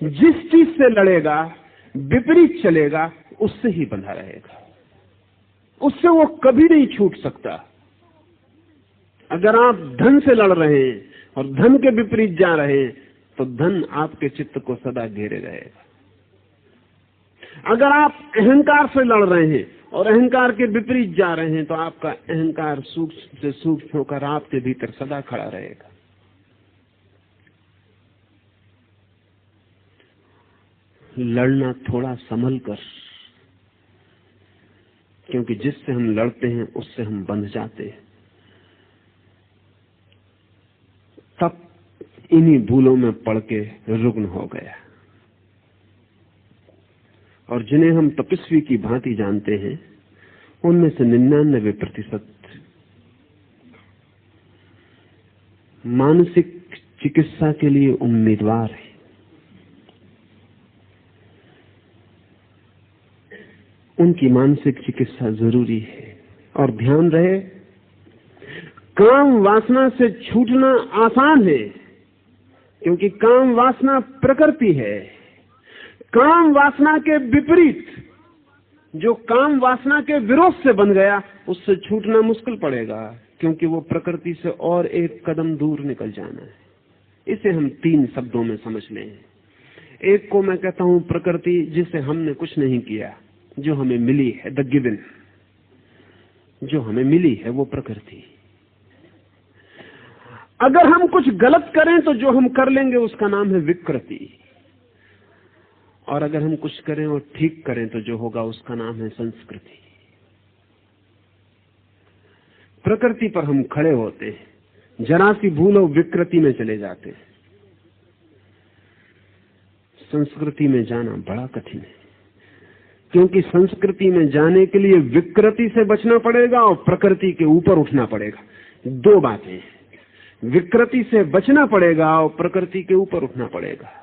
S1: जिस चीज से लड़ेगा, विपरीत चलेगा, उससे ही बंधा रहेगा, उससे वो कभी नहीं छूट सकता। अगर आप धन से लड़ रहे हैं और धन के विपरीत जा रहे हैं तो धन आपके चित्त को सदा घेरे रहेगा। अगर आप अहंकार से लड़ रहे हैं और अहंकार के विपरीत जा रहे हैं तो आपका अहंकार सूक्ष्म से सूक्ष्म होकर आपके भीतर सदा खड़ा रहेगा। लड़ना थोड़ा संभल कर, क्योंकि जिससे हम लड़ते हैं उससे हम बंध जाते हैं। तब इन्हीं भूलों में पड़ के रुग्ण हो गया। और जिन्हें हम तपस्वी की भांति जानते हैं उनमें से 99% मानसिक चिकित्सा के लिए उम्मीदवार है। उनकी मानसिक चिकित्सा जरूरी है। और ध्यान रहे, काम वासना से छूटना आसान है, क्योंकि काम वासना प्रकृति है। काम वासना के विपरीत, जो काम वासना के विरोध से बन गया, उससे छूटना मुश्किल पड़ेगा, क्योंकि वो प्रकृति से और एक कदम दूर निकल जाना है। इसे हम 3 शब्दों में समझ लें। एक को मैं कहता हूं प्रकृति, जिसे हमने कुछ नहीं किया, जो हमें मिली है, द गिवन, जो हमें मिली है वो प्रकृति। अगर हम कुछ गलत करें तो जो हम कर लेंगे उसका नाम है विकृति, और अगर हम कुछ करें और ठीक करें तो जो होगा उसका नाम है संस्कृति। प्रकृति पर हम खड़े होते हैं, जरा सी भूल हो विकृति में चले जाते हैं। संस्कृति में जाना बड़ा कठिन है, क्योंकि संस्कृति में जाने के लिए विकृति से बचना पड़ेगा और प्रकृति के ऊपर उठना पड़ेगा। 2 बातें, विकृति से बचना पड़ेगा और प्रकृति के ऊपर उठना पड़ेगा।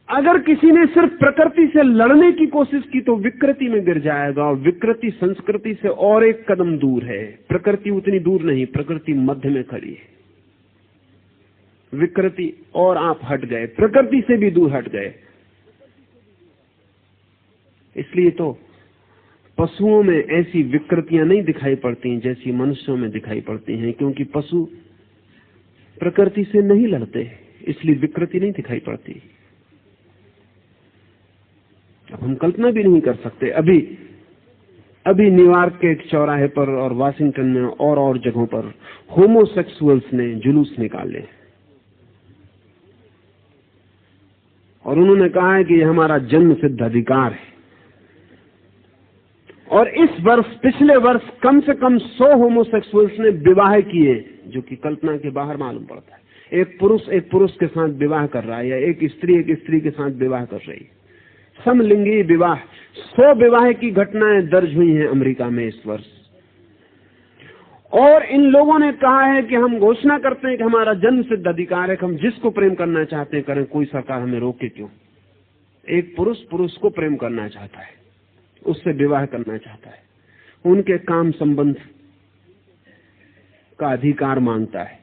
S1: अगर किसी ने सिर्फ प्रकृति से लड़ने की कोशिश की तो विकृति में गिर जाएगा, और विकृति संस्कृति से और एक कदम दूर है। प्रकृति उतनी दूर नहीं, प्रकृति मध्य में खड़ी है। विकृति और आप हट गए, प्रकृति से भी दूर हट गए। इसलिए तो पशुओं में ऐसी विकृतियां नहीं दिखाई पड़ती जैसी मनुष्यों में दिखाई पड़ती हैं, क्योंकि पशु प्रकृति से नहीं लड़ते, इसलिए विकृति नहीं दिखाई पड़ती। अब हम कल्पना भी नहीं कर सकते। अभी न्यूयॉर्क के एक चौराहे पर और वाशिंगटन में और जगहों पर होमोसेक्सुअल्स ने जुलूस निकाले और उन्होंने कहा है कि यह हमारा जन्म सिद्ध अधिकार है। और इस वर्ष, पिछले वर्ष कम से कम 100 होमोसेक्सुअल्स ने विवाह किए, जो कि कल्पना के बाहर मालूम पड़ता है। एक पुरुष के साथ विवाह कर रहा है, या एक स्त्री के साथ विवाह कर रही है। समलिंगी विवाह, 100 विवाह की घटनाएं दर्ज हुई हैं अमेरिका में इस वर्ष। और इन लोगों ने कहा है कि हम घोषणा करते हैं कि हमारा जन्म सिद्ध अधिकार है कि हम जिसको प्रेम करना चाहते हैं करें, कोई सरकार हमें रोके क्यों। एक पुरुष को प्रेम करना चाहता है, उससे विवाह करना चाहता है, उनके काम संबंध का अधिकार मांगता है।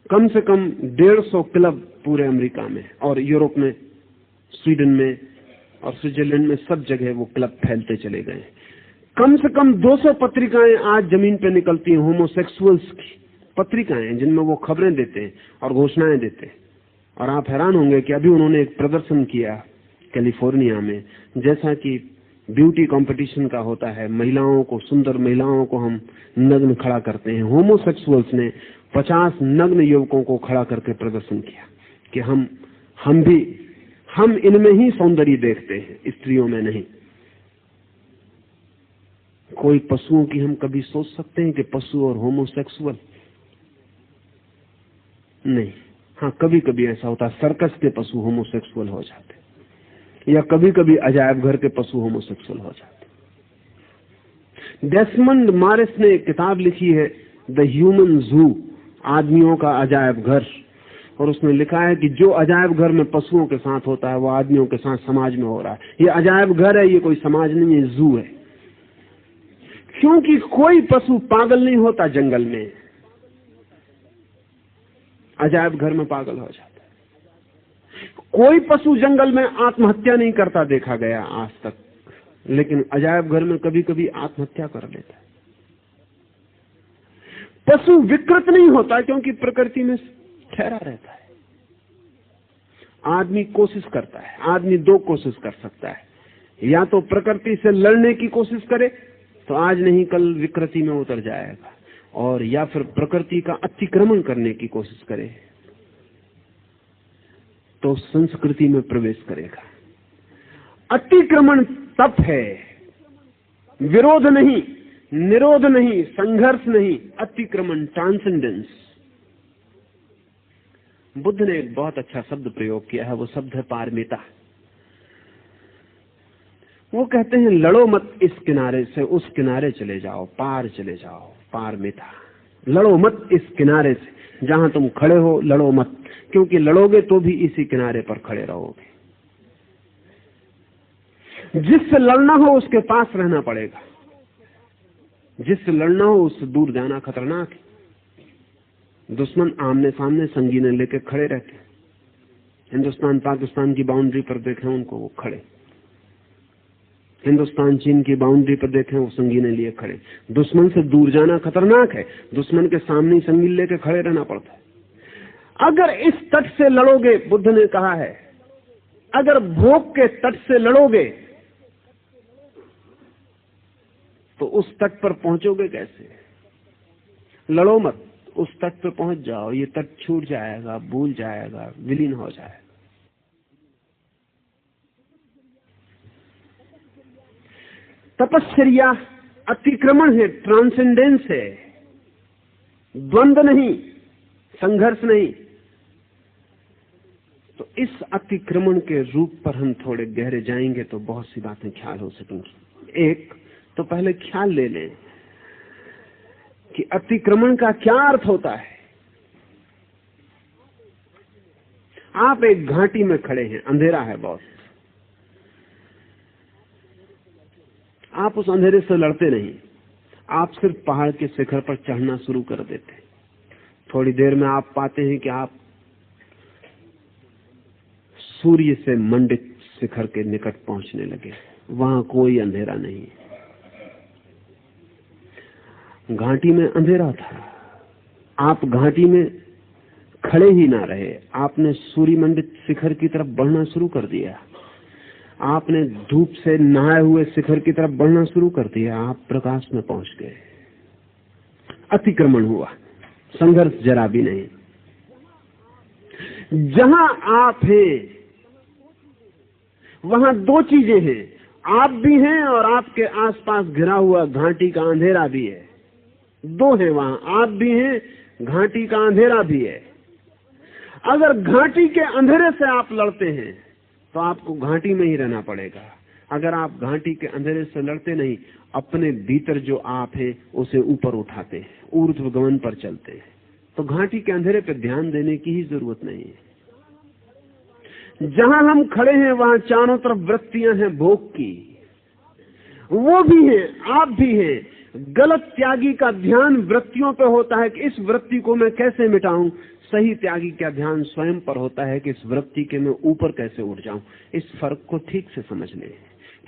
S1: कम से कम 150 क्लब पूरे अमेरिका में और यूरोप में, स्वीडन में और स्विट्जरलैंड में, सब जगह वो क्लब फैलते चले गए। कम से कम 200 पत्रिकाएं आज जमीन पे निकलती हैं होमोसेक्सुअल्स की पत्रिकाएं, जिनमें वो खबरें देते हैं और घोषणाएं देते हैं। और आप हैरान होंगे कि अभी उन्होंने एक प्रदर्शन किया कैलिफोर्निया में, जैसा कि ब्यूटी कंपटीशन का होता है, महिलाओं को, सुंदर महिलाओं को हम नग्न खड़ा करते हैं। होमोसेक्सुअल्स ने 50 नग्न युवकों को खड़ा करके प्रदर्शन किया कि हम इनमें ही सौंदर्य देखते हैं, स्त्रियों में नहीं। कोई पशुओं की हम कभी सोच सकते हैं कि पशु और होमोसेक्सुअल? नहीं। हाँ, कभी कभी ऐसा होता है, सर्कस के पशु होमोसेक्सुअल हो जाते, या कभी कभी अजायब घर के पशु होमोसेक्सुअल हो जाते। डेसमंड मॉरिस ने एक किताब लिखी है द ह्यूमन जू, आदमियों का अजायब घर, और उसने लिखा है कि जो अजायब घर में पशुओं के साथ होता है वो आदमियों के साथ समाज में हो रहा है। ये अजायब घर है, ये कोई समाज नहीं है, जू है। क्योंकि कोई पशु पागल नहीं होता जंगल में, अजायब घर में पागल हो जाता है। कोई पशु जंगल में आत्महत्या नहीं करता देखा गया आज तक, लेकिन अजायब घर में कभी कभी आत्महत्या कर लेता है। पशु विकृत नहीं होता क्योंकि प्रकृति में ठहरा रहता है। आदमी कोशिश करता है, आदमी 2 कोशिश कर सकता है, या तो प्रकृति से लड़ने की कोशिश करे तो आज नहीं कल विकृति में उतर जाएगा, और या फिर प्रकृति का अतिक्रमण करने की कोशिश करे तो संस्कृति में प्रवेश करेगा। अतिक्रमण तप है, विरोध नहीं, निरोध नहीं, संघर्ष नहीं, अतिक्रमण, ट्रांसेंडेंस। बुद्ध ने एक बहुत अच्छा शब्द प्रयोग किया है, वो शब्द है पारमिता। वो कहते हैं लड़ो मत इस किनारे से उस किनारे चले जाओ, पार चले जाओ, पारमिता। लड़ो मत इस किनारे से, जहां तुम खड़े हो लड़ो मत, क्योंकि लड़ोगे तो भी इसी किनारे पर खड़े रहोगे। जिससे लड़ना हो उसके पास रहना पड़ेगा, जिससे लड़ना हो उससे दूर जाना खतरनाक है। दुश्मन आमने सामने संगीने लेके खड़े रहते हैं। हिंदुस्तान पाकिस्तान की बाउंड्री पर देखें उनको, वो खड़े। हिंदुस्तान चीन की बाउंड्री पर देखें, वो संगीने लिए खड़े। दुश्मन से दूर जाना खतरनाक है, दुश्मन के सामने ही संगीन लेके खड़े रहना पड़ता है। अगर इस तट से लड़ोगे, बुद्ध ने कहा है, अगर भोग के तट से लड़ोगे तो उस तट पर पहुंचोगे कैसे? लड़ो मत, उस तट पर पहुंच जाओ, ये तट छूट जाएगा, भूल जाएगा, विलीन हो जाएगा। तपश्चर्या अतिक्रमण है, ट्रांसेंडेंस है, द्वंद्व नहीं, संघर्ष नहीं। तो इस अतिक्रमण के रूप पर हम थोड़े गहरे जाएंगे तो बहुत सी बातें ख्याल हो सकेंगी। एक तो पहले ख्याल ले लें कि अतिक्रमण का क्या अर्थ होता है। आप एक घाटी में खड़े हैं, अंधेरा है बहुत, आप उस अंधेरे से लड़ते नहीं, आप सिर्फ पहाड़ के शिखर पर चढ़ना शुरू कर देते। थोड़ी देर में आप पाते हैं कि आप सूर्य से मंडित शिखर के निकट पहुंचने लगे। वहां कोई अंधेरा नहीं, घाटी में अंधेरा था। आप घाटी में खड़े ही ना रहे, आपने सूर्य मंडित शिखर की तरफ बढ़ना शुरू कर दिया। आपने धूप से नहाए हुए शिखर की तरफ बढ़ना शुरू कर दिया, आप प्रकाश में पहुंच गए। अतिक्रमण हुआ, संघर्ष जरा भी नहीं। जहां आप हैं वहां 2 चीजें हैं, आप भी हैं और आपके आसपास घिरा हुआ घाटी का अंधेरा भी है। 2 है वहां, आप भी हैं, घाटी का अंधेरा भी है। अगर घाटी के अंधेरे से आप लड़ते हैं तो आपको घाटी में ही रहना पड़ेगा। अगर आप घाटी के अंधेरे से लड़ते नहीं, अपने भीतर जो आप है उसे ऊपर उठाते हैं, ऊर्ध्वगमन पर चलते हैं, तो घाटी के अंधेरे पर ध्यान देने की ही जरूरत नहीं है। जहां हम खड़े हैं वहां चारों तरफ वृत्तियां हैं भोग की, वो भी हैं, आप भी हैं। गलत त्यागी का ध्यान वृत्तियों पे होता है कि इस वृत्ति को मैं कैसे मिटाऊं। सही त्यागी का ध्यान स्वयं पर होता है कि इस वृत्ति के मैं ऊपर कैसे उठ जाऊं। इस फर्क को ठीक से समझ लें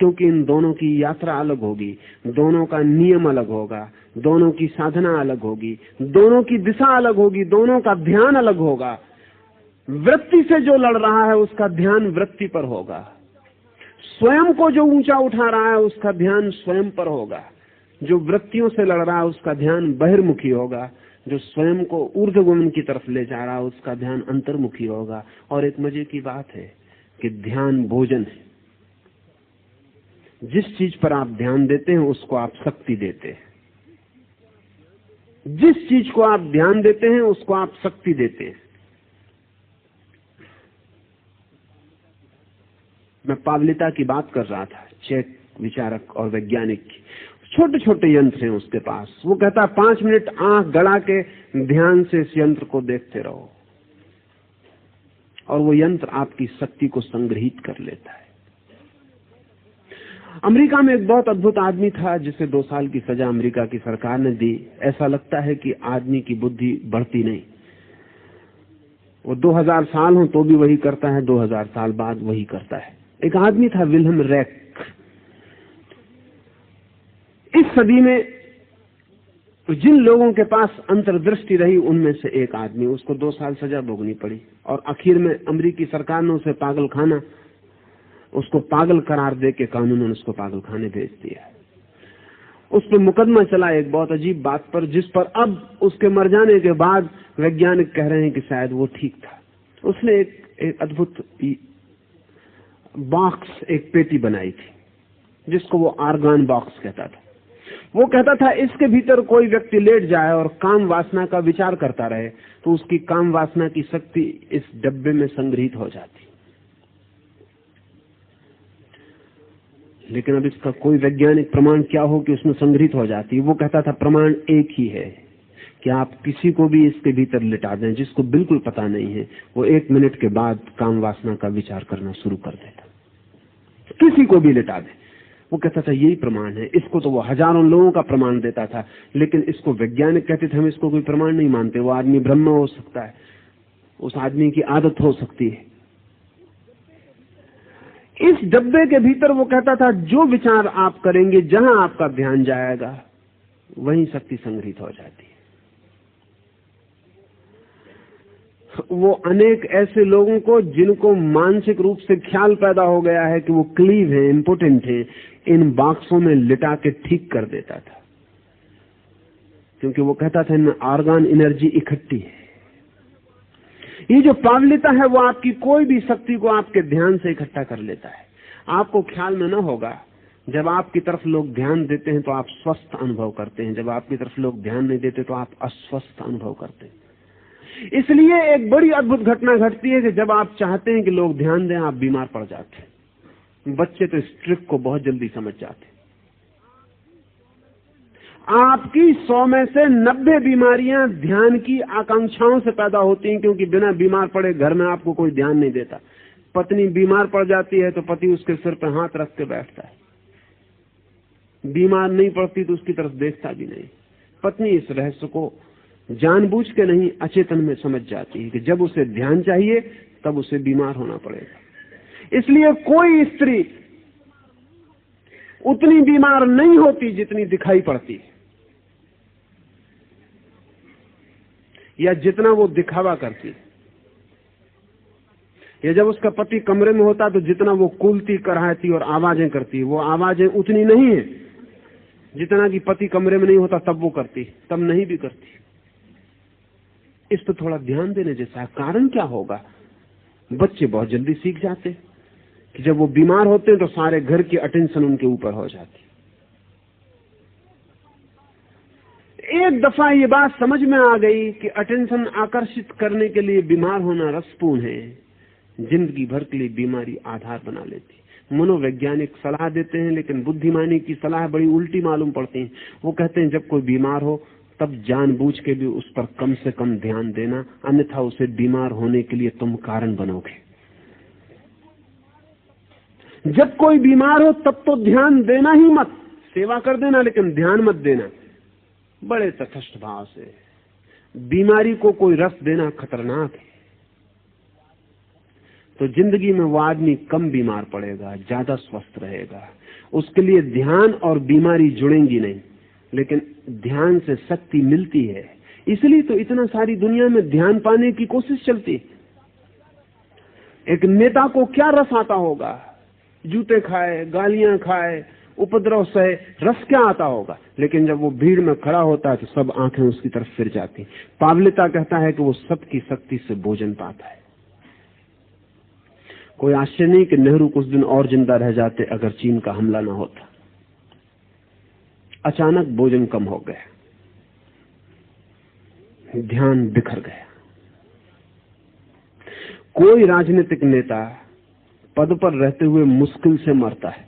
S1: क्योंकि इन दोनों की यात्रा अलग होगी, दोनों का नियम अलग होगा, दोनों की साधना अलग होगी, दोनों की दिशा अलग होगी, दोनों का ध्यान अलग होगा। वृत्ति से जो लड़ रहा है उसका ध्यान वृत्ति पर होगा, स्वयं को जो ऊंचा उठा रहा है उसका ध्यान स्वयं पर होगा, जो वृत्तियों से लड़ रहा है उसका ध्यान बहिर्मुखी होगा, जो स्वयं को ऊर्ध्वगमन की तरफ ले जा रहा है उसका ध्यान अंतर्मुखी होगा। और एक मजे की बात है कि ध्यान भोजन है। जिस चीज पर आप ध्यान देते हैं उसको आप शक्ति देते हैं, जिस चीज को आप ध्यान देते हैं उसको आप शक्ति देते हैं। मैं पावलिता की बात कर रहा था, चेक विचारक और वैज्ञानिक की। छोटे छोटे यंत्र हैं उसके पास। वो कहता है 5 मिनट आंख गड़ा के ध्यान से इस यंत्र को देखते रहो और वो यंत्र आपकी शक्ति को संग्रहित कर लेता है। अमेरिका में एक बहुत अद्भुत आदमी था जिसे 2 साल की सजा अमेरिका की सरकार ने दी। ऐसा लगता है कि आदमी की बुद्धि बढ़ती नहीं, वो 2000 साल हो तो भी वही करता है, 2000 साल बाद वही करता है। एक आदमी था विल्हेम रेक। इस सदी में जिन लोगों के पास अंतर्दृष्टि रही उनमें से एक आदमी, उसको 2 साल सजा भोगनी पड़ी और आखिर में अमेरिकी सरकार ने उसे पागलखाना, उसको पागल करार दे के कानून ने उसको पागलखाने भेज दिया। उस पर मुकदमा चला एक बहुत अजीब बात पर, जिस पर अब उसके मर जाने के बाद वैज्ञानिक कह रहे हैं कि शायद वो ठीक था। उसने एक अद्भुत बॉक्स, एक पेटी बनाई थी जिसको वो आर्गन बॉक्स कहता था। वो कहता था इसके भीतर कोई व्यक्ति लेट जाए और काम वासना का विचार करता रहे तो उसकी काम वासना की शक्ति इस डब्बे में संग्रहित हो जाती। लेकिन अब इसका कोई वैज्ञानिक प्रमाण क्या हो कि उसमें संग्रहित हो जाती। वो कहता था प्रमाण एक ही है कि आप किसी को भी इसके भीतर लिटा दें जिसको बिल्कुल पता नहीं है, वो 1 मिनट के बाद काम वासना का विचार करना शुरू कर देता। किसी को भी लिटा दें। वो कहता था यही प्रमाण है। इसको तो वो हजारों लोगों का प्रमाण देता था, लेकिन इसको वैज्ञानिक कहते थे हम इसको कोई प्रमाण नहीं मानते। वो आदमी ब्रह्म हो सकता है, उस आदमी की आदत हो सकती है। इस डब्बे के भीतर वो कहता था जो विचार आप करेंगे, जहां आपका ध्यान जाएगा वहीं शक्ति संग्रहित हो जाती है। वो अनेक ऐसे लोगों को जिनको मानसिक रूप से ख्याल पैदा हो गया है कि वो क्लीव है, इम्पोर्टेंट है, इन बॉक्सों में लिटा के ठीक कर देता था, क्योंकि वो कहता था इनमें आर्गन एनर्जी इकट्ठी है। ये जो पावलिता है वो आपकी कोई भी शक्ति को आपके ध्यान से इकट्ठा कर लेता है। आपको ख्याल में न होगा, जब आपकी तरफ लोग ध्यान देते हैं तो आप स्वस्थ अनुभव करते हैं, जब आपकी तरफ लोग ध्यान नहीं देते तो आप अस्वस्थ अनुभव करते हैं। इसलिए एक बड़ी अद्भुत घटना घटती है कि जब आप चाहते हैं कि लोग ध्यान दें आप बीमार पड़ जाते हैं। बच्चे तो इस ट्रिक को बहुत जल्दी समझ जाते हैं। आपकी 100 में से 90 बीमारियां ध्यान की आकांक्षाओं से पैदा होती हैं, क्योंकि बिना बीमार पड़े घर में आपको कोई ध्यान नहीं देता। पत्नी बीमार पड़ जाती है तो पति उसके सिर पर हाथ रख के बैठता है, बीमार नहीं पड़ती तो उसकी तरफ देखता भी नहीं। पत्नी इस रहस्य को जानबूझ के नहीं, अचेतन में समझ जाती है कि जब उसे ध्यान चाहिए तब उसे बीमार होना पड़ेगा। इसलिए कोई स्त्री उतनी बीमार नहीं होती जितनी दिखाई पड़ती, या जितना वो दिखावा करती। या जब उसका पति कमरे में होता तो जितना वो कूलती, कराहती और आवाजें करती, वो आवाजें उतनी नहीं है जितना कि पति कमरे में नहीं होता तब वो करती, तब नहीं भी करती। इस पर थोड़ा ध्यान देने जैसा। कारण क्या होगा? बच्चे बहुत जल्दी सीख जाते कि जब वो बीमार होते हैं तो सारे घर की अटेंशन उनके ऊपर हो जाती। एक दफा ये बात समझ में आ गई कि अटेंशन आकर्षित करने के लिए बीमार होना रसपूर्ण है, जिंदगी भर के लिए बीमारी आधार बना लेती। मनोवैज्ञानिक सलाह देते हैं, लेकिन बुद्धिमानी की सलाह बड़ी उल्टी मालूम पड़ती है। वो कहते हैं जब कोई बीमार हो तब जानबूझ के भी उस पर कम से कम ध्यान देना, अन्यथा उसे बीमार होने के लिए तुम कारण बनोगे। जब कोई बीमार हो तब तो ध्यान देना ही मत, सेवा कर देना लेकिन ध्यान मत देना। बड़े तटस्थ भाव से बीमारी को कोई रस देना खतरनाक है। तो जिंदगी में वो आदमी कम बीमार पड़ेगा, ज्यादा स्वस्थ रहेगा। उसके लिए ध्यान और बीमारी जुड़ेंगी नहीं, लेकिन ध्यान से शक्ति मिलती है। इसलिए तो इतना सारी दुनिया में ध्यान पाने की कोशिश चलती है। एक नेता को क्या रस आता होगा? जूते खाए, गालियां खाए, उपद्रव सहे, रस क्या आता होगा? लेकिन जब वो भीड़ में खड़ा होता है तो सब आंखें उसकी तरफ फिर जाती। पावलिता कहता है कि वो सबकी शक्ति से भोजन पाता है। कोई आश्चर्य नहीं कि नेहरू कुछ दिन और जिंदा रह जाते अगर चीन का हमला ना होता। अचानक भोजन कम हो गया, ध्यान बिखर गया। कोई राजनीतिक नेता पद पर रहते हुए मुश्किल से मरता है,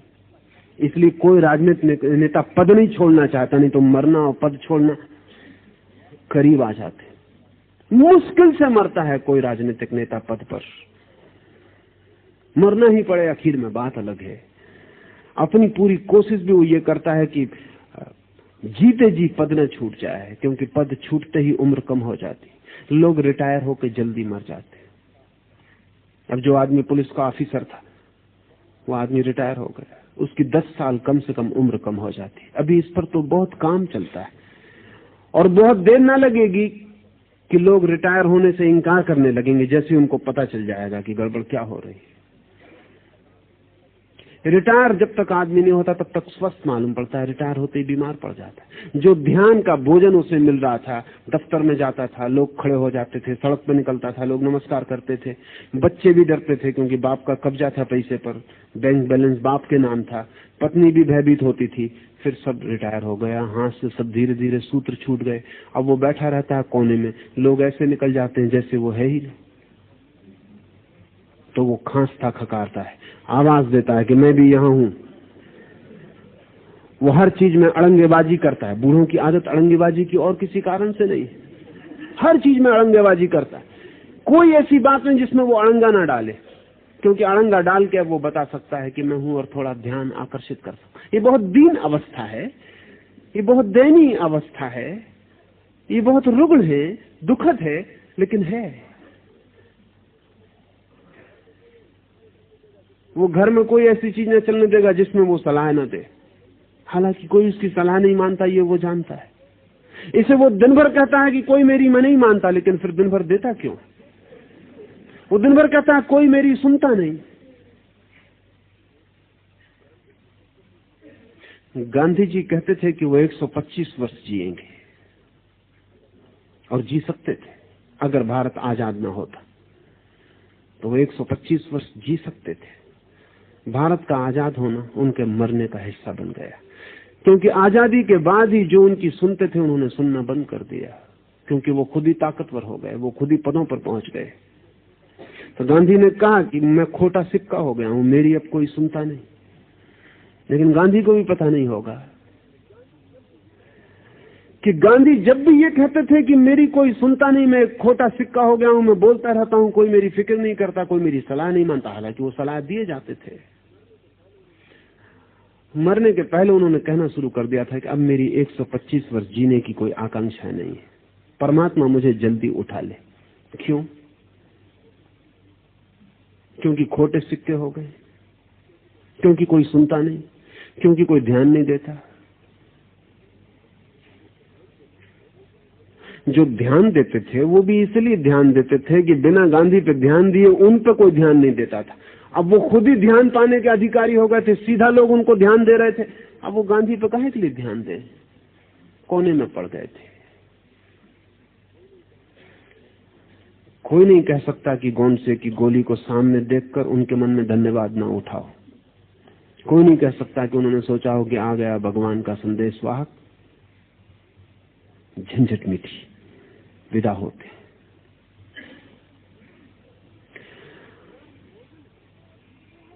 S1: इसलिए कोई राजनीतिक नेता पद नहीं छोड़ना चाहता, नहीं तो मरना और पद छोड़ना करीब आ जाते। मुश्किल से मरता है कोई राजनीतिक नेता पद पर, मरना ही पड़े आखिर में, बात अलग है। अपनी पूरी कोशिश भी वो ये करता है कि जीते जी पद न छूट जाए, क्योंकि पद छूटते ही उम्र कम हो जाती, लोग रिटायर होकर जल्दी मर जाते। अब जो आदमी पुलिस का ऑफिसर था वो आदमी रिटायर हो गया, उसकी 10 साल कम से कम उम्र कम हो जाती। अभी इस पर तो बहुत काम चलता है और बहुत देर ना लगेगी कि लोग रिटायर होने से इनकार करने लगेंगे, जैसे उनको पता चल जाएगा कि गड़बड़ क्या हो रही है। रिटायर जब तक आदमी नहीं होता तब तक स्वस्थ मालूम पड़ता है, रिटायर होते ही बीमार पड़ जाता है। जो ध्यान का भोजन उसे मिल रहा था, दफ्तर में जाता था, लोग खड़े हो जाते थे, सड़क पर निकलता था, लोग नमस्कार करते थे, बच्चे भी डरते थे क्योंकि बाप का कब्जा था पैसे पर, बैंक बैलेंस बाप के नाम था, पत्नी भी भयभीत होती थी। फिर सब रिटायर हो गया, हाथ से सब धीरे धीरे सूत्र छूट गए। अब वो बैठा रहता है कोने में, लोग ऐसे निकल जाते हैं जैसे वो है ही नहीं। तो वो खांसता खकारता है, आवाज देता है कि मैं भी यहां हूं। वो हर चीज में अड़ंगेबाजी करता है। बूढ़ों की आदत अड़ंगेबाजी की और किसी कारण से नहीं, हर चीज में अड़ंगेबाजी करता है। कोई ऐसी बात नहीं जिसमें वो अड़ंगा ना डाले, क्योंकि अड़ंगा डाल के वो बता सकता है कि मैं हूं और थोड़ा ध्यान आकर्षित कर सकता। ये बहुत दीन अवस्था है, ये बहुत दयनीय अवस्था है, ये बहुत रुग्ण है, दुखद है, लेकिन है। वो घर में कोई ऐसी चीज न चलने देगा जिसमें वो सलाह न दे, हालांकि कोई उसकी सलाह नहीं मानता, ये वो जानता है। इसे वो दिन भर कहता है कि कोई मेरी मैं नहीं मानता, लेकिन फिर दिन भर देता क्यों? वो दिन भर कहता है कोई मेरी सुनता नहीं। गांधी जी कहते थे कि वो 125 वर्ष जिएंगे, और जी सकते थे। अगर भारत आजाद न होता तो वो 125 वर्ष जी सकते थे। भारत का आजाद होना उनके मरने का हिस्सा बन गया, क्योंकि आजादी के बाद ही जो उनकी सुनते थे उन्होंने सुनना बंद कर दिया, क्योंकि वो खुद ही ताकतवर हो गए, वो खुद ही पदों पर पहुंच गए। तो गांधी ने कहा कि मैं खोटा सिक्का हो गया हूं, मेरी अब कोई सुनता नहीं। लेकिन गांधी को भी पता नहीं होगा कि गांधी जब भी ये कहते थे कि मेरी कोई सुनता नहीं, मैं खोटा सिक्का हो गया हूं, मैं बोलता रहता हूं, कोई मेरी फिक्र नहीं करता, कोई मेरी सलाह नहीं मानता, हालांकि वो सलाह दिए जाते थे। मरने के पहले उन्होंने कहना शुरू कर दिया था कि अब मेरी 125 वर्ष जीने की कोई आकांक्षा नहीं है, परमात्मा मुझे जल्दी उठा ले। क्यों? क्योंकि खोटे सिक्के हो गए, क्योंकि कोई सुनता नहीं, क्योंकि कोई ध्यान नहीं देता। जो ध्यान देते थे वो भी इसलिए ध्यान देते थे कि बिना गांधी पे ध्यान दिए उन पे कोई ध्यान नहीं देता था। अब वो खुद ही ध्यान पाने के अधिकारी हो गए थे, सीधा लोग उनको ध्यान दे रहे थे। अब वो गांधी पे काहे के लिए ध्यान दें? कोने में पड़ गए थे। कोई नहीं कह सकता कि गोंडसे की गोली को सामने देखकर उनके मन में धन्यवाद ना उठाओ। कोई नहीं कह सकता कि उन्होंने सोचा हो कि आ गया भगवान का संदेशवाहक, झंझट मिटी, विदा होते।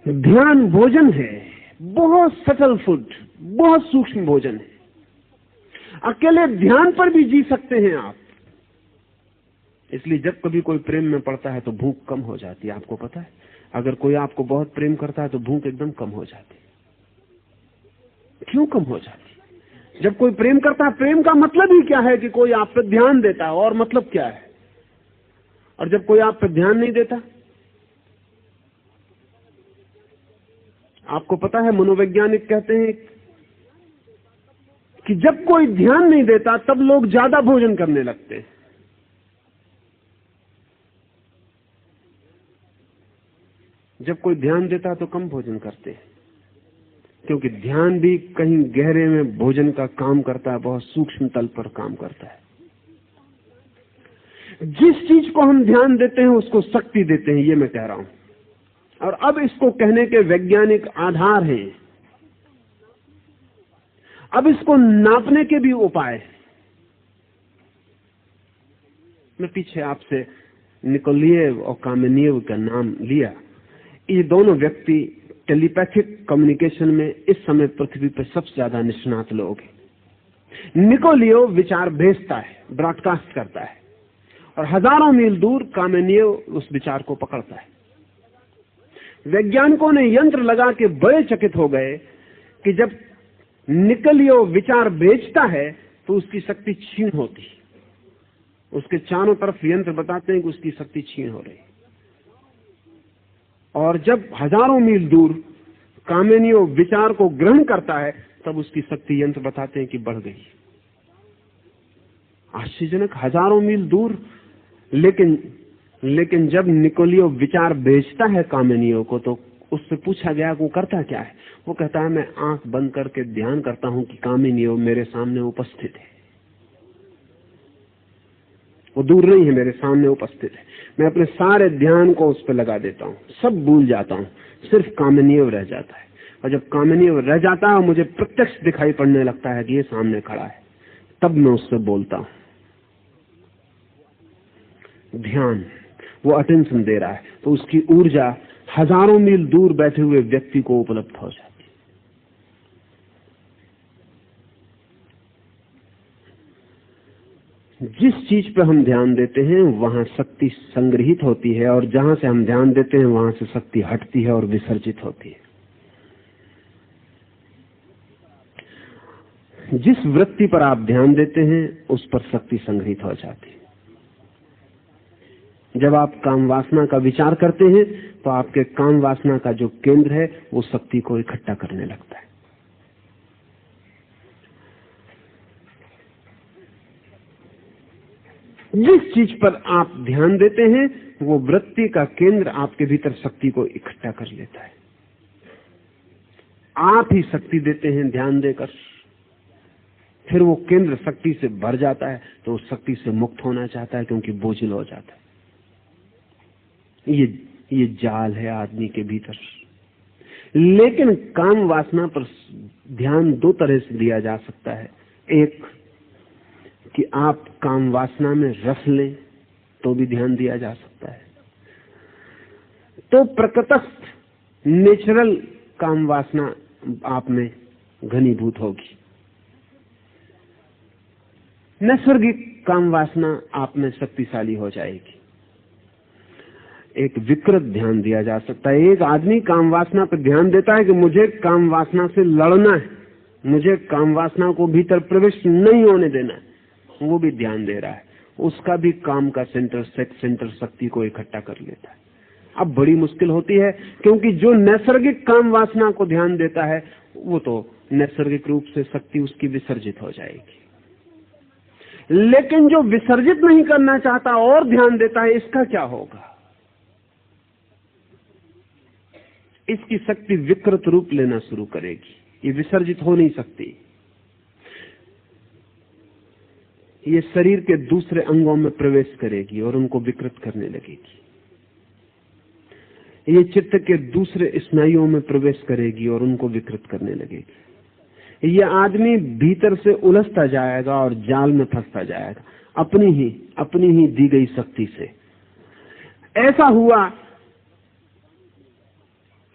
S1: ध्यान भोजन है, बहुत सटल फूड, बहुत सूक्ष्म भोजन है। अकेले ध्यान पर भी जी सकते हैं आप। इसलिए जब कभी कोई प्रेम में पड़ता है तो भूख कम हो जाती है। आपको पता है, अगर कोई आपको बहुत प्रेम करता है तो भूख एकदम कम हो जाती। क्यों कम हो जाती? जब कोई प्रेम करता है, प्रेम का मतलब ही क्या है कि कोई आप पर ध्यान देता है, और मतलब क्या है? और जब कोई आप पर ध्यान नहीं देता आपको पता है, मनोवैज्ञानिक कहते हैं कि जब कोई ध्यान नहीं देता तब लोग ज्यादा भोजन करने लगते हैं। जब कोई ध्यान देता तो कम भोजन करते हैं, क्योंकि ध्यान भी कहीं गहरे में भोजन का काम करता है, बहुत सूक्ष्म तल पर काम करता है। जिस चीज को हम ध्यान देते हैं उसको शक्ति देते हैं, ये मैं कह रहा हूं। और अब इसको कहने के वैज्ञानिक आधार हैं, अब इसको नापने के भी उपाय। मैं पीछे आपसे निकोलिएव और कामेनिएव का नाम लिया। ये दोनों व्यक्ति टेलीपैथिक कम्युनिकेशन में इस समय पृथ्वी पर सबसे ज्यादा निष्णात लोग हैं। निकोलिएव विचार भेजता है, ब्रॉडकास्ट करता है, और हजारों मील दूर कामेनिएव उस विचार को पकड़ता है। वैज्ञानिकों ने यंत्र लगा के बड़े चकित हो गए कि जब निकोलिएव विचार भेजता है तो उसकी शक्ति क्षीण होती। उसके चारों तरफ यंत्र बताते हैं कि उसकी शक्ति क्षीण हो रही। और जब हजारों मील दूर कामेनिएव विचार को ग्रहण करता है तब उसकी शक्ति यंत्र बताते हैं कि बढ़ गई। आश्चर्यजनक, हजारों मील दूर। लेकिन जब निकोलिएव विचार भेजता है कामेनिएव को, तो उससे पूछा गया वो करता क्या है। वो कहता है, मैं आंख बंद करके ध्यान करता हूं कि कामेनिएव मेरे सामने उपस्थित है। वो दूर नहीं है, मेरे सामने उपस्थित है। मैं अपने सारे ध्यान को उस पर लगा देता हूं, सब भूल जाता हूं, सिर्फ कामेनिएव रह जाता है। और जब कामेनिएव रह जाता है, मुझे प्रत्यक्ष दिखाई पड़ने लगता है कि ये सामने खड़ा है, तब मैं उससे बोलता हूं। ध्यान, वो अटेंशन दे रहा है, तो उसकी ऊर्जा हजारों मील दूर बैठे हुए व्यक्ति को उपलब्ध हो जाती। जिस चीज पर हम ध्यान देते हैं वहां शक्ति संग्रहित होती है, और जहां से हम ध्यान देते हैं वहां से शक्ति हटती है और विसर्जित होती है। जिस वृत्ति पर आप ध्यान देते हैं उस पर शक्ति संग्रहित हो जाती है। जब आप काम वासना का विचार करते हैं तो आपके काम वासना का जो केंद्र है वो शक्ति को इकट्ठा करने लगता है। जिस चीज पर आप ध्यान देते हैं वो वृत्ति का केंद्र आपके भीतर शक्ति को इकट्ठा कर लेता है। आप ही शक्ति देते हैं ध्यान देकर, फिर वो केंद्र शक्ति से भर जाता है तो उस शक्ति से मुक्त होना चाहता है, क्योंकि बोझिल हो जाता है। ये जाल है आदमी के भीतर। लेकिन काम वासना पर ध्यान दो तरह से दिया जा सकता है। एक कि आप काम वासना में रस लें तो भी ध्यान दिया जा सकता है। तो प्रकृतस्थ नेचुरल काम वासना आप में घनीभूत होगी, नैसर्गिक काम वासना आप में शक्तिशाली हो जाएगी। एक विकृत ध्यान दिया जा सकता है। एक आदमी काम वासना पर ध्यान देता है कि मुझे काम वासना से लड़ना है, मुझे काम वासना को भीतर प्रवेश नहीं होने देना है, वो भी ध्यान दे रहा है। उसका भी काम का सेंटर, सेक्स सेंटर शक्ति को इकट्ठा कर लेता है। अब बड़ी मुश्किल होती है, क्योंकि जो नैसर्गिक काम वासना को ध्यान देता है वो तो नैसर्गिक रूप से शक्ति उसकी विसर्जित हो जाएगी। लेकिन जो विसर्जित नहीं करना चाहता और ध्यान देता है, इसका क्या होगा? इसकी शक्ति विकृत रूप लेना शुरू करेगी, ये विसर्जित हो नहीं सकती। ये शरीर के दूसरे अंगों में प्रवेश करेगी और उनको विकृत करने लगेगी। ये चित्त के दूसरे स्नायुओं में प्रवेश करेगी और उनको विकृत करने लगेगी। ये आदमी भीतर से उलझता जाएगा और जाल में फंसता जाएगा अपनी ही दी गई शक्ति से। ऐसा हुआ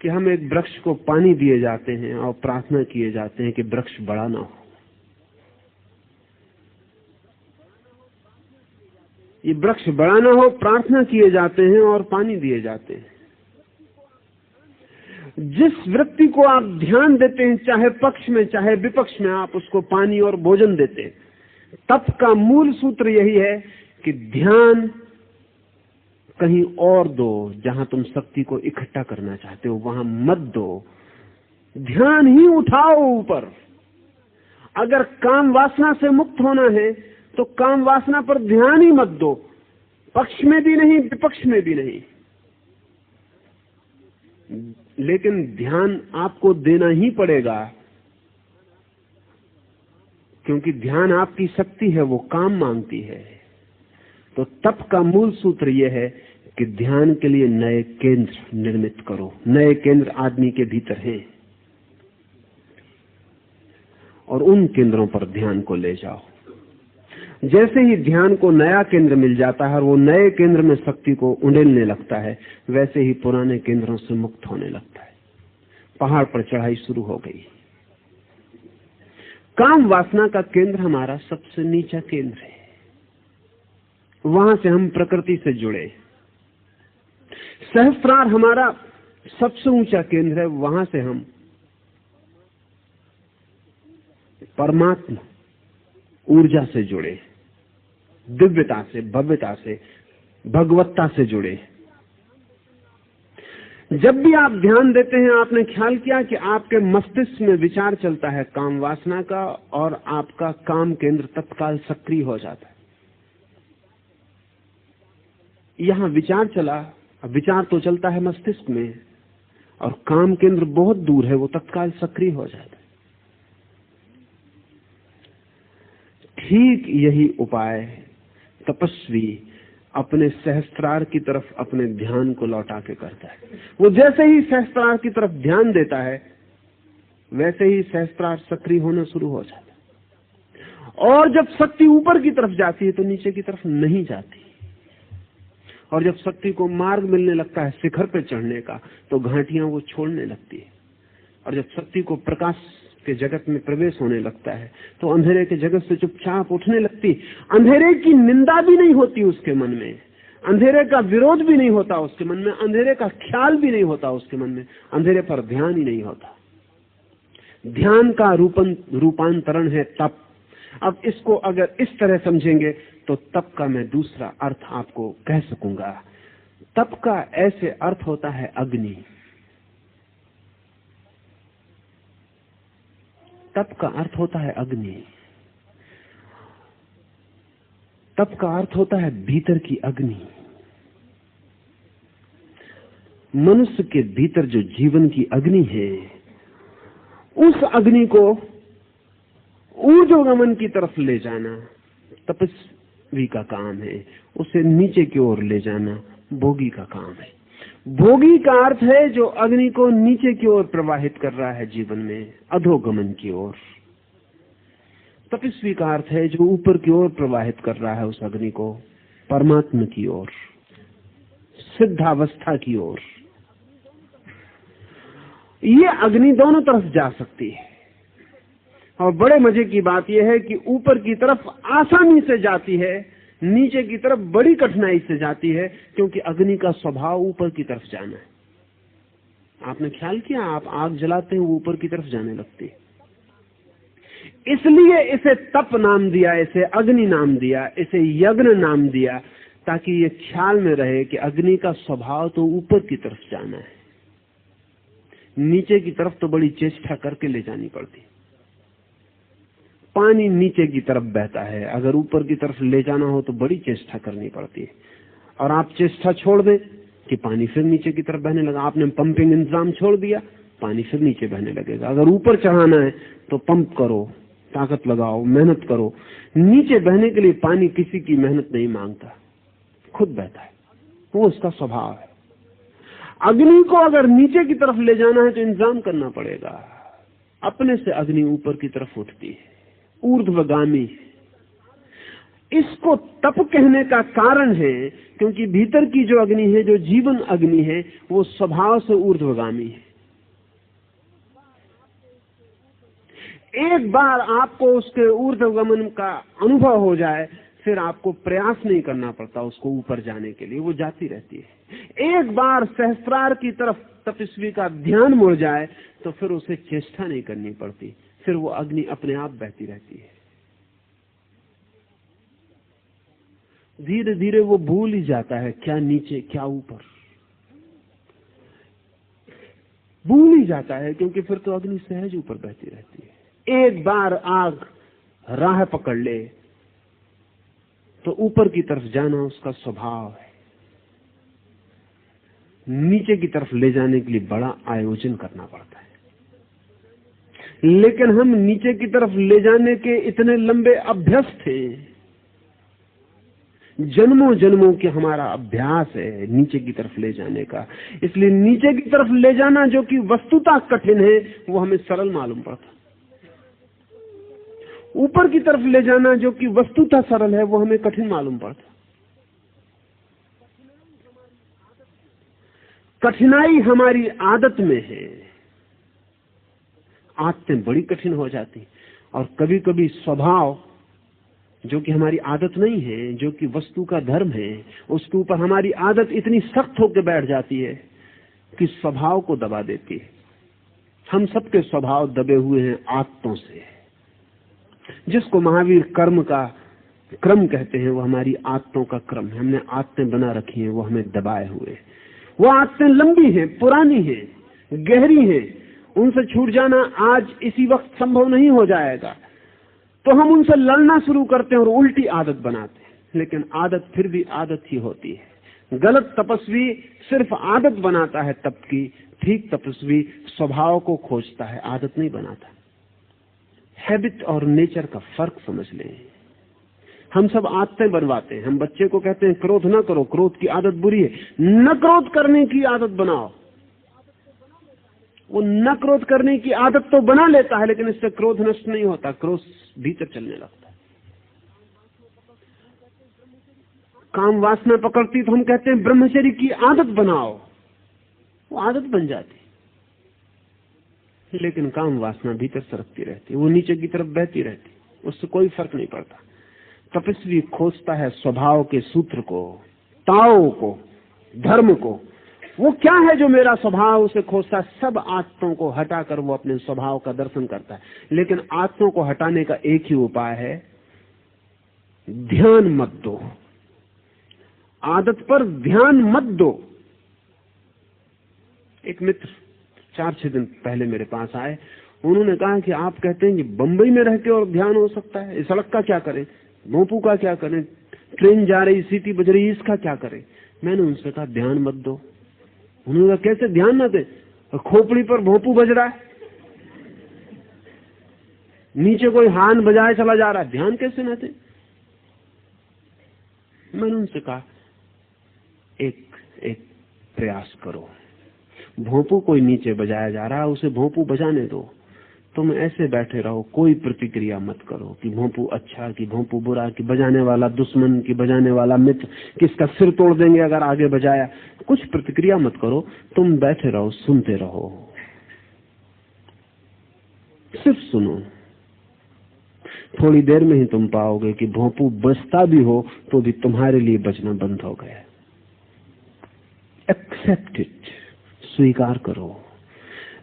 S1: कि हम एक वृक्ष को पानी दिए जाते हैं और प्रार्थना किए जाते हैं कि वृक्ष बड़ा ना हो। ये वृक्ष बड़ा ना हो प्रार्थना किए जाते हैं और पानी दिए जाते हैं। जिस वृत्ति को आप ध्यान देते हैं, चाहे पक्ष में चाहे विपक्ष में, आप उसको पानी और भोजन देते हैं। तप का मूल सूत्र यही है कि ध्यान कहीं और दो, जहां तुम शक्ति को इकट्ठा करना चाहते हो वहां मत दो। ध्यान ही उठाओ ऊपर। अगर काम वासना से मुक्त होना है तो काम वासना पर ध्यान ही मत दो, पक्ष में भी नहीं विपक्ष में भी नहीं, लेकिन ध्यान आपको देना ही पड़ेगा, क्योंकि ध्यान आपकी शक्ति है, वो काम मांगती है। तो तप का मूल सूत्र यह है कि ध्यान के लिए नए केंद्र निर्मित करो। नए केंद्र आदमी के भीतर हैं और उन केंद्रों पर ध्यान को ले जाओ। जैसे ही ध्यान को नया केंद्र मिल जाता है और वो नए केंद्र में शक्ति को उंडेलने लगता है, वैसे ही पुराने केंद्रों से मुक्त होने लगता है। पहाड़ पर चढ़ाई शुरू हो गई। काम वासना का केंद्र हमारा सबसे नीचा केंद्र है, वहां से हम प्रकृति से जुड़े। सहस्त्रार हमारा सबसे ऊंचा केंद्र है, वहां से हम परमात्मा ऊर्जा से जुड़े, दिव्यता से, भव्यता से, भगवत्ता से जुड़े। जब भी आप ध्यान देते हैं, आपने ख्याल किया कि आपके मस्तिष्क में विचार चलता है काम वासना का, और आपका काम केंद्र तत्काल सक्रिय हो जाता है। यहां विचार चला, अब विचार तो चलता है मस्तिष्क में, और काम केंद्र बहुत दूर है, वो तत्काल सक्रिय हो जाता है। ठीक यही उपाय तपस्वी अपने सहस्त्रार की तरफ अपने ध्यान को लौटा के करता है। वो जैसे ही सहस्त्रार की तरफ ध्यान देता है, वैसे ही सहस्त्रार सक्रिय होना शुरू हो जाता है। और जब शक्ति ऊपर की तरफ जाती है तो नीचे की तरफ नहीं जाती। और जब शक्ति को मार्ग मिलने लगता है शिखर पर चढ़ने का, तो घाटियां वो छोड़ने लगती है। और जब शक्ति को प्रकाश के जगत में प्रवेश होने लगता है, तो अंधेरे के जगत से चुपचाप उठने लगती। अंधेरे की निंदा भी नहीं होती उसके मन में, अंधेरे का विरोध भी नहीं होता उसके मन में, अंधेरे का ख्याल भी नहीं होता उसके मन में, अंधेरे पर ध्यान ही नहीं होता। ध्यान का रूपांतरण है तप। अब इसको अगर इस तरह समझेंगे तो तप का मैं दूसरा अर्थ आपको कह सकूंगा। तप का ऐसे अर्थ होता है अग्नि। तप का अर्थ होता है अग्नि। तप का अर्थ होता है भीतर की अग्नि। मनुष्य के भीतर जो जीवन की अग्नि है, उस अग्नि को ऊर्ध्वगमन की तरफ ले जाना तपस्वी का काम है। उसे नीचे की ओर ले जाना भोगी का काम है। भोगी का अर्थ है जो अग्नि को नीचे की ओर प्रवाहित कर रहा है जीवन में, अधोगमन की ओर। तपस्वी का अर्थ है जो ऊपर की ओर प्रवाहित कर रहा है उस अग्नि को, परमात्मा की ओर, सिद्धावस्था की ओर। ये अग्नि दोनों तरफ जा सकती है। और बड़े मजे की बात यह है कि ऊपर की तरफ आसानी से जाती है, नीचे की तरफ बड़ी कठिनाई से जाती है, क्योंकि अग्नि का स्वभाव ऊपर की तरफ जाना है। आपने ख्याल किया, आप आग जलाते हैं वो ऊपर की तरफ जाने लगती है। इसलिए इसे तप नाम दिया, इसे अग्नि नाम दिया, इसे यज्ञ नाम दिया, ताकि ये ख्याल में रहे कि अग्नि का स्वभाव तो ऊपर की तरफ जाना है, नीचे की तरफ तो बड़ी चेष्टा करके ले जानी पड़ती। पानी नीचे की तरफ बहता है, अगर ऊपर की तरफ ले जाना हो तो बड़ी चेष्टा करनी पड़ती है। और आप चेष्टा छोड़ दें कि पानी फिर नीचे की तरफ बहने लगा। आपने पंपिंग इंतजाम छोड़ दिया, पानी फिर नीचे बहने लगेगा। अगर ऊपर चढ़ाना है तो पंप करो, ताकत लगाओ, मेहनत करो। नीचे बहने के लिए पानी किसी की मेहनत नहीं मांगता, खुद बहता है, वो उसका स्वभाव है। अग्नि को अगर नीचे की तरफ ले जाना है तो इंतजाम करना पड़ेगा। अपने से अग्नि ऊपर की तरफ उठती है, ऊर्ध्वगामी। इसको तप कहने का कारण है क्योंकि भीतर की जो अग्नि है, जो जीवन अग्नि है, वो स्वभाव से ऊर्ध्वगामी है। एक बार आपको उसके ऊर्ध्वगमन का अनुभव हो जाए, फिर आपको प्रयास नहीं करना पड़ता उसको ऊपर जाने के लिए, वो जाती रहती है। एक बार सहस्त्रार की तरफ तपस्वी का ध्यान मुड़ जाए तो फिर उसे चेष्टा नहीं करनी पड़ती, फिर वो अग्नि अपने आप बहती रहती है। धीरे धीरे वो भूल ही जाता है क्या नीचे क्या ऊपर। भूल ही जाता है, क्योंकि फिर तो अग्नि सहज ऊपर बहती रहती है। एक बार आग राह पकड़ ले तो ऊपर की तरफ जाना उसका स्वभाव है। नीचे की तरफ ले जाने के लिए बड़ा आयोजन करना पड़ता है, लेकिन हम नीचे की तरफ ले जाने के इतने लंबे अभ्यस्त हैं, जन्मों जन्मों के हमारा अभ्यास है नीचे की तरफ ले जाने का। इसलिए नीचे की तरफ ले जाना जो कि वस्तुतः कठिन है वो हमें सरल मालूम पड़ता, ऊपर की तरफ ले जाना जो कि वस्तुतः सरल है वो हमें कठिन मालूम पड़ता। कठिनाई हमारी आदत में है, आदतें बड़ी कठिन हो जाती, और कभी कभी स्वभाव जो कि हमारी आदत नहीं है, जो कि वस्तु का धर्म है, उसके ऊपर हमारी आदत इतनी सख्त होकर बैठ जाती है कि स्वभाव को दबा देती है। हम सबके स्वभाव दबे हुए हैं आदतों से। जिसको महावीर कर्म का क्रम कहते हैं वो हमारी आदतों का क्रम है। हमने आदतें बना रखी हैं, वो हमें दबाए हुए। वो आदतें लंबी हैं, पुरानी हैं, गहरी हैं, उनसे छूट जाना आज इसी वक्त संभव नहीं हो जाएगा। तो हम उनसे लड़ना शुरू करते हैं और उल्टी आदत बनाते हैं, लेकिन आदत फिर भी आदत ही होती है। गलत तपस्वी सिर्फ आदत बनाता है तप की, ठीक तपस्वी स्वभाव को खोजता है, आदत नहीं बनाता। हैबिट और नेचर का फर्क समझ लें। हम सब आदतें बनवाते हैं। हम बच्चे को कहते हैं क्रोध न करो, क्रोध की आदत बुरी है, न क्रोध करने की आदत बनाओ। वो न क्रोध करने की आदत तो बना लेता है, लेकिन इससे क्रोध नष्ट नहीं होता, क्रोध भीतर चलने लगता है। काम वासना पकड़ती तो हम कहते हैं ब्रह्मचर्य की आदत बनाओ, वो आदत बन जाती, लेकिन काम वासना भीतर सरकती रहती, वो नीचे की तरफ बहती रहती, उससे कोई फर्क नहीं पड़ता। तपस्वी खोजता है स्वभाव के सूत्र को, ताओ को, धर्म को। वो क्या है जो मेरा स्वभाव, उसे खोजता है। सब आदतों को हटाकर वो अपने स्वभाव का दर्शन करता है। लेकिन आदतों को हटाने का एक ही उपाय है, ध्यान मत दो, आदत पर ध्यान मत दो। एक मित्र 4-6 दिन पहले मेरे पास आए, उन्होंने कहा कि आप कहते हैं कि बंबई में रह के और ध्यान हो सकता है, इस सड़क का क्या करें, भोंपू का क्या करें, ट्रेन जा रही, सीटी बज रही, इसका क्या करें। मैंने उनसे कहा ध्यान मत दो। उन्होंने कहा कैसे ध्यान न दे, खोपड़ी पर भोंपू बज रहा है, नीचे कोई हान बजाए चला जा रहा है, ध्यान कैसे न दे। मैंने उनसे कहा एक प्रयास करो, भोंपू कोई नीचे बजाया जा रहा है, उसे भोंपू बजाने दो, तुम ऐसे बैठे रहो, कोई प्रतिक्रिया मत करो कि भोंपू अच्छा कि भोंपू बुरा, कि बजाने वाला दुश्मन कि बजाने वाला मित्र, किसका सिर तोड़ देंगे अगर आगे बजाया। कुछ प्रतिक्रिया मत करो, तुम बैठे रहो, सुनते रहो, सिर्फ सुनो। थोड़ी देर में ही तुम पाओगे कि भोंपू बजता भी हो तो भी तुम्हारे लिए बजना बंद हो गया। एक्सेप्ट इट, स्वीकार करो।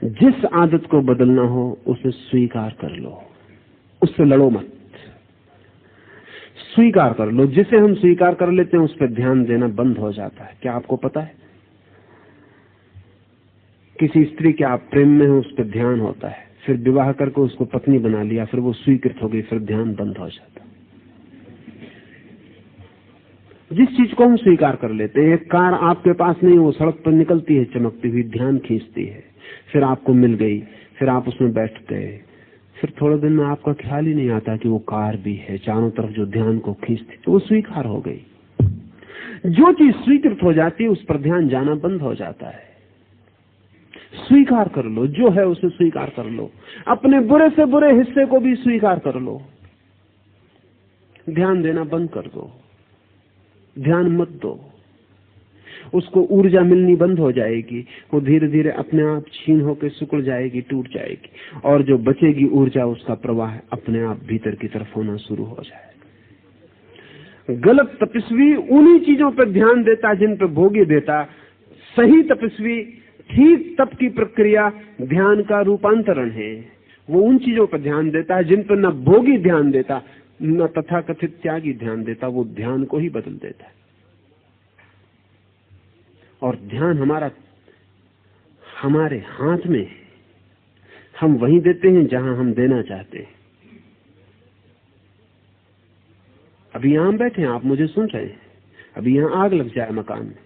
S1: जिस आदत को बदलना हो उसे स्वीकार कर लो, उससे लड़ो मत, स्वीकार कर लो। जिसे हम स्वीकार कर लेते हैं उस पर ध्यान देना बंद हो जाता है। क्या आपको पता है, किसी स्त्री के आप प्रेम में हो उस पर ध्यान होता है, फिर विवाह करके उसको पत्नी बना लिया, फिर वो स्वीकृत हो गई, फिर ध्यान बंद हो जाता है। जिस चीज को हम स्वीकार कर लेते हैं, एक कार आपके पास नहीं, वो सड़क पर निकलती है चमकती हुई, ध्यान खींचती है, फिर आपको मिल गई, फिर आप उसमें बैठ गए, फिर थोड़े दिन में आपका ख्याल ही नहीं आता कि वो कार भी है चारों तरफ जो ध्यान को खींचती, तो वो स्वीकार हो गई। जो चीज स्वीकृत हो जाती है उस पर ध्यान जाना बंद हो जाता है। स्वीकार कर लो, जो है उसे स्वीकार कर लो, अपने बुरे से बुरे हिस्से को भी स्वीकार कर लो, ध्यान देना बंद कर दो, ध्यान मत दो। उसको ऊर्जा मिलनी बंद हो जाएगी, वो धीरे धीरे अपने आप छीन होकर सिकुड़ जाएगी, टूट जाएगी, और जो बचेगी ऊर्जा उसका प्रवाह अपने आप भीतर की तरफ होना शुरू हो जाएगा। गलत तपस्वी उन्हीं चीजों पर ध्यान देता जिन पर भोगी देता। सही तपस्वी ठीक तप की प्रक्रिया ध्यान का रूपांतरण है, वो उन चीजों पर ध्यान देता है जिन पर न भोगी ध्यान देता न तथाकथित त्यागी ध्यान देता, वो ध्यान को ही बदल देता है। और ध्यान हमारे हाथ में, हम वहीं देते हैं जहां हम देना चाहते हैं। अभी यहां बैठे हैं, आप मुझे सुन रहे हैं। अभी यहां आग लग जाए मकान में,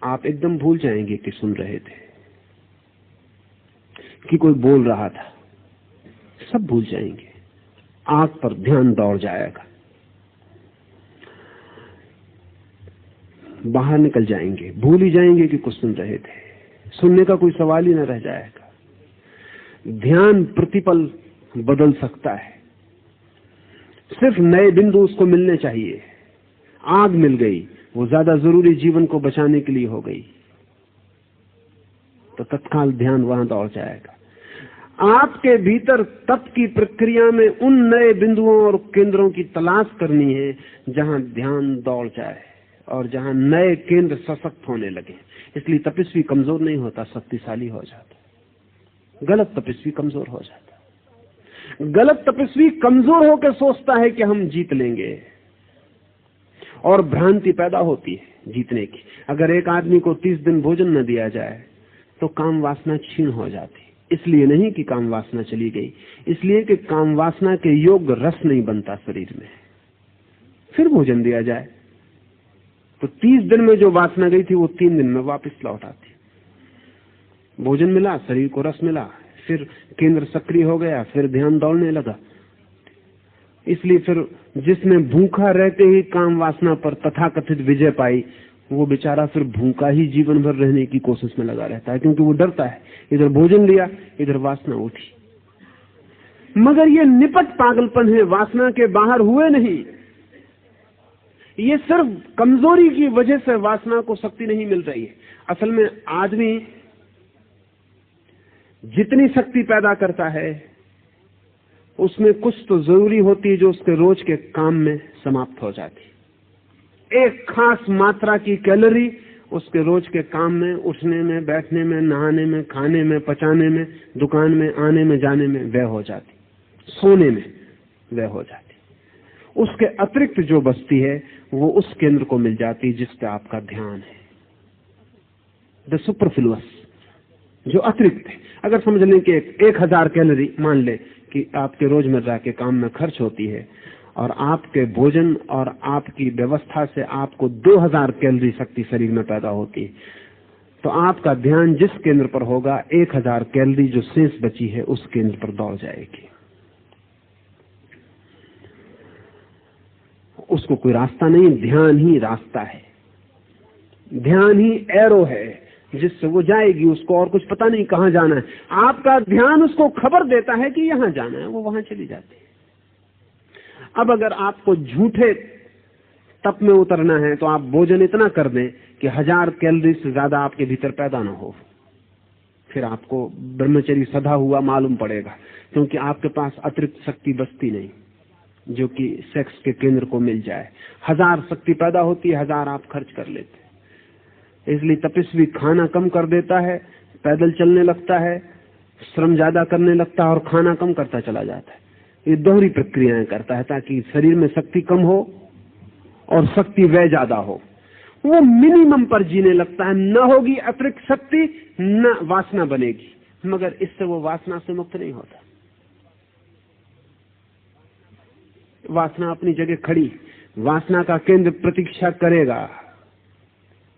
S1: आप एकदम भूल जाएंगे कि सुन रहे थे, कि कोई बोल रहा था, सब भूल जाएंगे। आग पर ध्यान दौड़ जाएगा, बाहर निकल जाएंगे, भूल ही जाएंगे कि कुछ सुन रहे थे। सुनने का कोई सवाल ही न रह जाएगा। ध्यान प्रतिपल बदल सकता है, सिर्फ नए बिंदु उसको मिलने चाहिए। आग मिल गई, वो ज्यादा जरूरी जीवन को बचाने के लिए हो गई, तो तत्काल ध्यान वहां दौड़ जाएगा। आपके भीतर तप की प्रक्रिया में उन नए बिंदुओं और केंद्रों की तलाश करनी है जहां ध्यान दौड़ जाए और जहां नए केंद्र सशक्त होने लगे। इसलिए तपस्वी कमजोर नहीं होता, शक्तिशाली हो जाता। गलत तपस्वी कमजोर हो जाता। गलत तपस्वी कमजोर होकर सोचता है कि हम जीत लेंगे, और भ्रांति पैदा होती है जीतने की। अगर एक आदमी को 30 दिन भोजन न दिया जाए तो काम वासना क्षीण हो जाती। इसलिए नहीं कि काम वासना चली गई, इसलिए कि काम वासना के योग्य रस नहीं बनता शरीर में। फिर भोजन दिया जाए तो 30 दिन में जो वासना गई थी वो 3 दिन में वापस लौट आती। भोजन मिला, शरीर को रस मिला, फिर केंद्र सक्रिय हो गया, फिर ध्यान दौड़ने लगा। इसलिए फिर जिसने भूखा रहते ही काम वासना पर तथाकथित विजय पाई, वो बेचारा फिर भूखा ही जीवन भर रहने की कोशिश में लगा रहता है, क्योंकि वो डरता है। इधर भोजन लिया, इधर वासना उठी। मगर ये निपट पागलपन है, वासना के बाहर हुए नहीं। ये सिर्फ कमजोरी की वजह से वासना को शक्ति नहीं मिल रही है। असल में आदमी जितनी शक्ति पैदा करता है उसमें कुछ तो जरूरी होती है जो उसके रोज के काम में समाप्त हो जाती। एक खास मात्रा की कैलोरी उसके रोज के काम में, उठने में, बैठने में, नहाने में, खाने में, पचाने में, दुकान में आने में जाने में व्यय हो जाती, सोने में व्यय हो जाती। उसके अतिरिक्त जो बचती है वो उस केंद्र को मिल जाती जिस पे आपका ध्यान है। द सुपरफ्लुअस, जो अतिरिक्त है। अगर समझ लें कि 1000 कैलोरी मान ले कि आपके रोजमर्रा के काम में खर्च होती है, और आपके भोजन और आपकी व्यवस्था से आपको 2000 कैलोरी शक्ति शरीर में पैदा होती है, तो आपका ध्यान जिस केंद्र पर होगा 1000 कैलोरी जो शेष बची है उस केंद्र पर दौड़ जाएगी। उसको कोई रास्ता नहीं, ध्यान ही रास्ता है। ध्यान ही एरो है जिससे वो जाएगी। उसको और कुछ पता नहीं कहां जाना है। आपका ध्यान उसको खबर देता है कि यहां जाना है, वो वहां चली जाती है। अब अगर आपको झूठे तप में उतरना है तो आप भोजन इतना कर दें कि 1000 कैलोरी से ज्यादा आपके भीतर पैदा ना हो। फिर आपको ब्रह्मचर्य सधा हुआ मालूम पड़ेगा, क्योंकि आपके पास अतिरिक्त शक्ति बचती नहीं जो कि सेक्स के केंद्र को मिल जाए। 1000 शक्ति पैदा होती है, 1000 आप खर्च कर लेते। इसलिए तपस्वी खाना कम कर देता है, पैदल चलने लगता है, श्रम ज्यादा करने लगता है और खाना कम करता चला जाता है। ये दोहरी प्रक्रियाएं करता है ताकि शरीर में शक्ति कम हो और शक्ति व्यय ज्यादा हो। वो मिनिमम पर जीने लगता है। न होगी अतिरिक्त शक्ति, न वासना बनेगी, मगर इससे वो वासना से मुक्त नहीं होता। वासना अपनी जगह खड़ी, वासना का केंद्र प्रतीक्षा करेगा,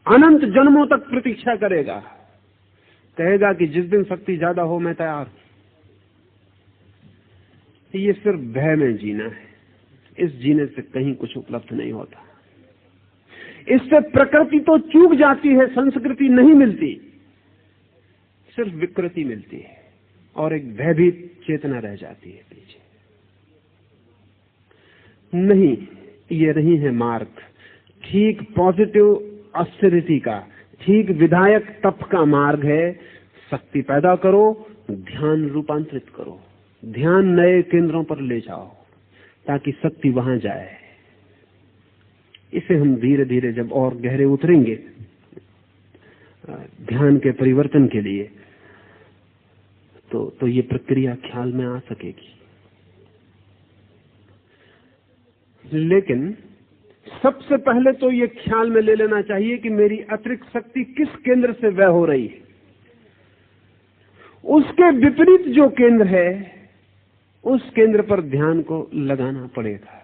S1: अनंत जन्मों तक प्रतीक्षा करेगा। कहेगा कि जिस दिन शक्ति ज्यादा हो मैं तैयार हूं। ये सिर्फ भय में जीना है। इस जीने से कहीं कुछ उपलब्ध नहीं होता। इससे प्रकृति तो चूक जाती है, संस्कृति नहीं मिलती, सिर्फ विकृति मिलती है और एक भयभीत चेतना रह जाती है पीछे। नहीं, ये नहीं है मार्ग। ठीक पॉजिटिव ऑस्टेरिटी का, ठीक विधायक तप का मार्ग है। शक्ति पैदा करो, ध्यान रूपांतरित करो, ध्यान नए केंद्रों पर ले जाओ ताकि शक्ति वहां जाए। इसे हम धीरे धीरे जब और गहरे उतरेंगे ध्यान के परिवर्तन के लिए, तो ये प्रक्रिया ख्याल में आ सकेगी। लेकिन सबसे पहले तो ये ख्याल में ले लेना चाहिए कि मेरी अतिरिक्त शक्ति किस केंद्र से व्यय हो रही है। उसके विपरीत जो केंद्र है, उस केंद्र पर ध्यान को लगाना पड़ेगा।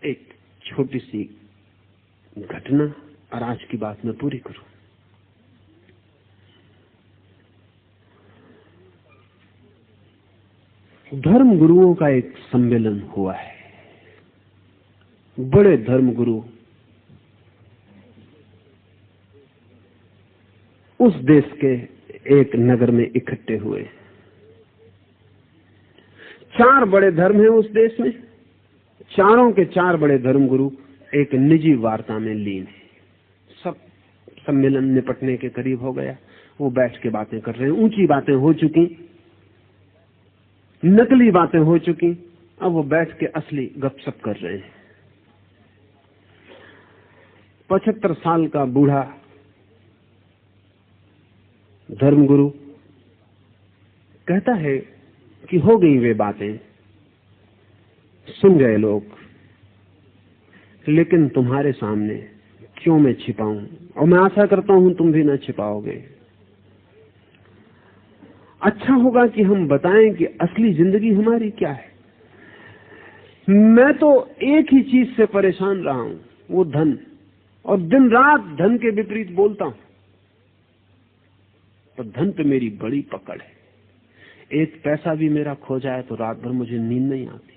S1: एक छोटी सी घटना और आज की बात मैं पूरी करूं। धर्म गुरुओं का एक सम्मेलन हुआ है। बड़े धर्म गुरु उस देश के एक नगर में इकट्ठे हुए। 4 बड़े धर्म हैं उस देश में। चारों के 4 बड़े धर्म गुरु एक निजी वार्ता में लीन है। सब सम्मेलन निपटने के करीब हो गया। वो बैठ के बातें कर रहे हैं। ऊंची बातें हो चुकी, नकली बातें हो चुकी, अब वो बैठ के असली गपशप कर रहे हैं। 75 साल का बूढ़ा धर्मगुरु कहता है कि हो गई वे बातें, सुन गए लोग, लेकिन तुम्हारे सामने क्यों मैं छिपाऊं, और मैं आशा करता हूं तुम भी ना छिपाओगे। अच्छा होगा कि हम बताएं कि असली जिंदगी हमारी क्या है। मैं तो एक ही चीज से परेशान रहा हूं, वो धन, और दिन रात धन के विपरीत बोलता हूं, तो धन पे मेरी बड़ी पकड़ है। एक पैसा भी मेरा खो जाए तो रात भर मुझे नींद नहीं आती,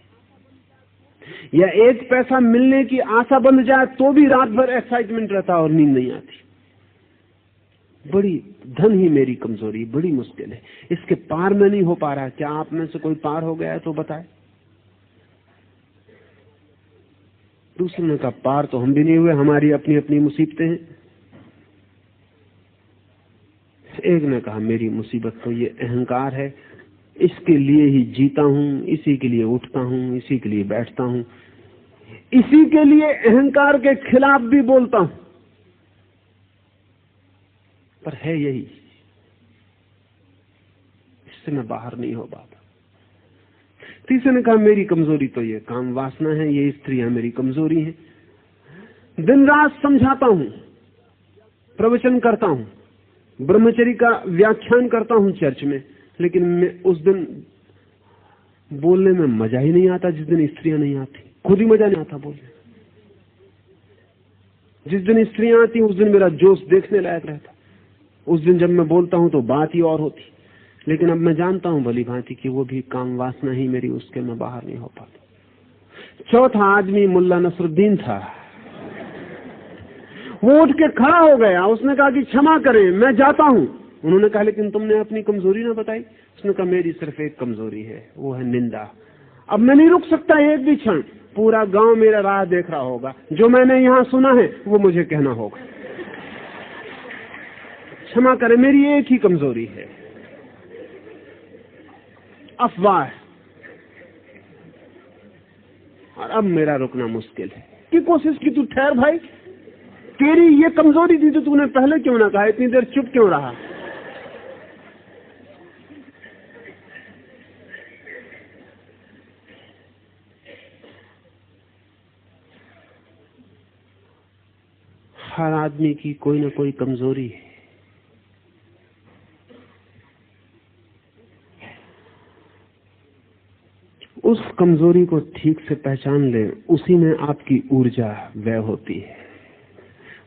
S1: या एक पैसा मिलने की आशा बंध जाए तो भी रात भर एक्साइटमेंट रहता और नींद नहीं आती। बड़ी धन ही मेरी कमजोरी, बड़ी मुश्किल है, इसके पार में नहीं हो पा रहा। क्या आप में से कोई पार हो गया है तो बताए। दूसरे ने कहा पार तो हम भी नहीं हुए, हमारी अपनी अपनी मुसीबतें हैं। एक ने कहा मेरी मुसीबत तो ये अहंकार है, इसके लिए ही जीता हूं, इसी के लिए उठता हूं, इसी के लिए बैठता हूं, इसी के लिए अहंकार के खिलाफ भी बोलता हूं, पर है यही, इससे मैं बाहर नहीं हो पाता। तीसरे ने कहा मेरी कमजोरी तो ये काम वासना है, ये स्त्रियां मेरी कमजोरी है। दिन रात समझाता हूं, प्रवचन करता हूं, ब्रह्मचर्य का व्याख्यान करता हूं चर्च में, लेकिन मैं उस दिन बोलने में मजा ही नहीं आता जिस दिन स्त्रियां नहीं आती। खुद ही मजा नहीं आता बोलने। जिस दिन स्त्रियां आती उस दिन मेरा जोश देखने लायक रहता। उस दिन जब मैं बोलता हूं तो बात ही और होती, लेकिन अब मैं जानता हूं भली भांति कि वो भी काम वासना ही मेरी, उसके मैं बाहर नहीं हो पाता। चौथा आदमी मुल्ला नसरुद्दीन था। वो उठ के खड़ा हो गया, उसने कहा कि क्षमा करें मैं जाता हूं। उन्होंने कहा लेकिन तुमने अपनी कमजोरी ना बताई। उसने कहा मेरी सिर्फ एक कमजोरी है, वो है निंदा। अब मैं नहीं रुक सकता एक भी क्षण, पूरा गांव मेरा राह देख रहा होगा, जो मैंने यहां सुना है वो मुझे कहना होगा। क्षमा करें मेरी एक ही कमजोरी है, अफवाह, और अब मेरा रुकना मुश्किल है। की कोशिश की, तू ठहर भाई, तेरी ये कमजोरी थी तो तूने पहले क्यों ना कहा, इतनी देर चुप क्यों रहा। हर आदमी की कोई ना कोई कमजोरी है। उस कमजोरी को ठीक से पहचान ले, उसी में आपकी ऊर्जा व्यय होती है।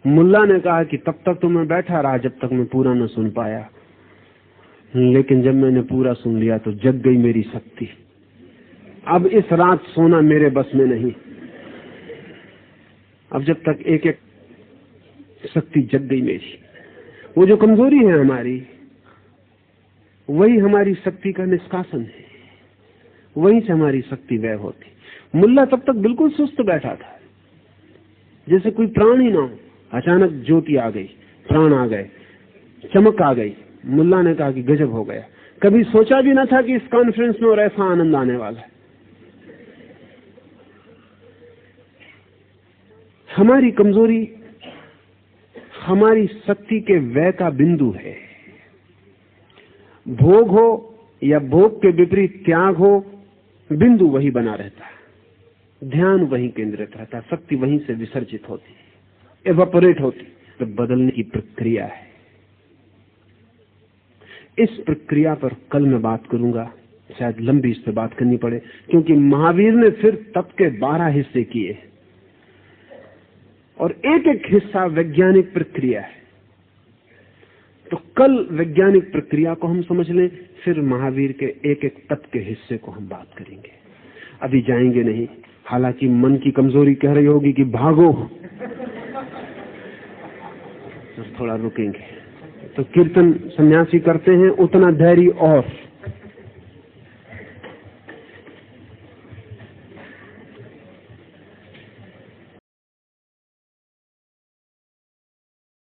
S1: मुल्ला ने कहा कि तब तक तो मैं बैठा रहा जब तक मैं पूरा न सुन पाया, लेकिन जब मैंने पूरा सुन लिया तो जग गई मेरी शक्ति। अब इस रात सोना मेरे बस में नहीं। अब जब तक एक एक शक्ति जग गई मेरी, वो जो कमजोरी है हमारी, वही हमारी शक्ति का निष्कासन है, वहीं से हमारी शक्ति व्यय होती। मुल्ला तब तक बिल्कुल सुस्त बैठा था, जैसे कोई प्राण ही ना हो। अचानक ज्योति आ गई, प्राण आ गए, चमक आ गई। मुल्ला ने कहा कि गजब हो गया, कभी सोचा भी ना था कि इस कॉन्फ्रेंस में और ऐसा आनंद आने वाला है। हमारी कमजोरी हमारी शक्ति के व्यय का बिंदु है। भोग हो या भोग के विपरीत त्याग हो, बिंदु वही बना रहता है, ध्यान वहीं केंद्रित रहता है, शक्ति वहीं से विसर्जित होती है। एवापोरेट होती, तो बदलने की प्रक्रिया है। इस प्रक्रिया पर कल मैं बात करूंगा, शायद लंबी इस पर बात करनी पड़े, क्योंकि महावीर ने फिर तप के 12 हिस्से किए और एक एक हिस्सा वैज्ञानिक प्रक्रिया है। तो कल वैज्ञानिक प्रक्रिया को हम समझ लें, फिर महावीर के एक एक तप के हिस्से को हम बात करेंगे। अभी जाएंगे नहीं, हालांकि मन की कमजोरी कह रही होगी कि भागो, तो थोड़ा रुकेंगे। तो कीर्तन सन्यासी करते हैं, उतना धैर्य और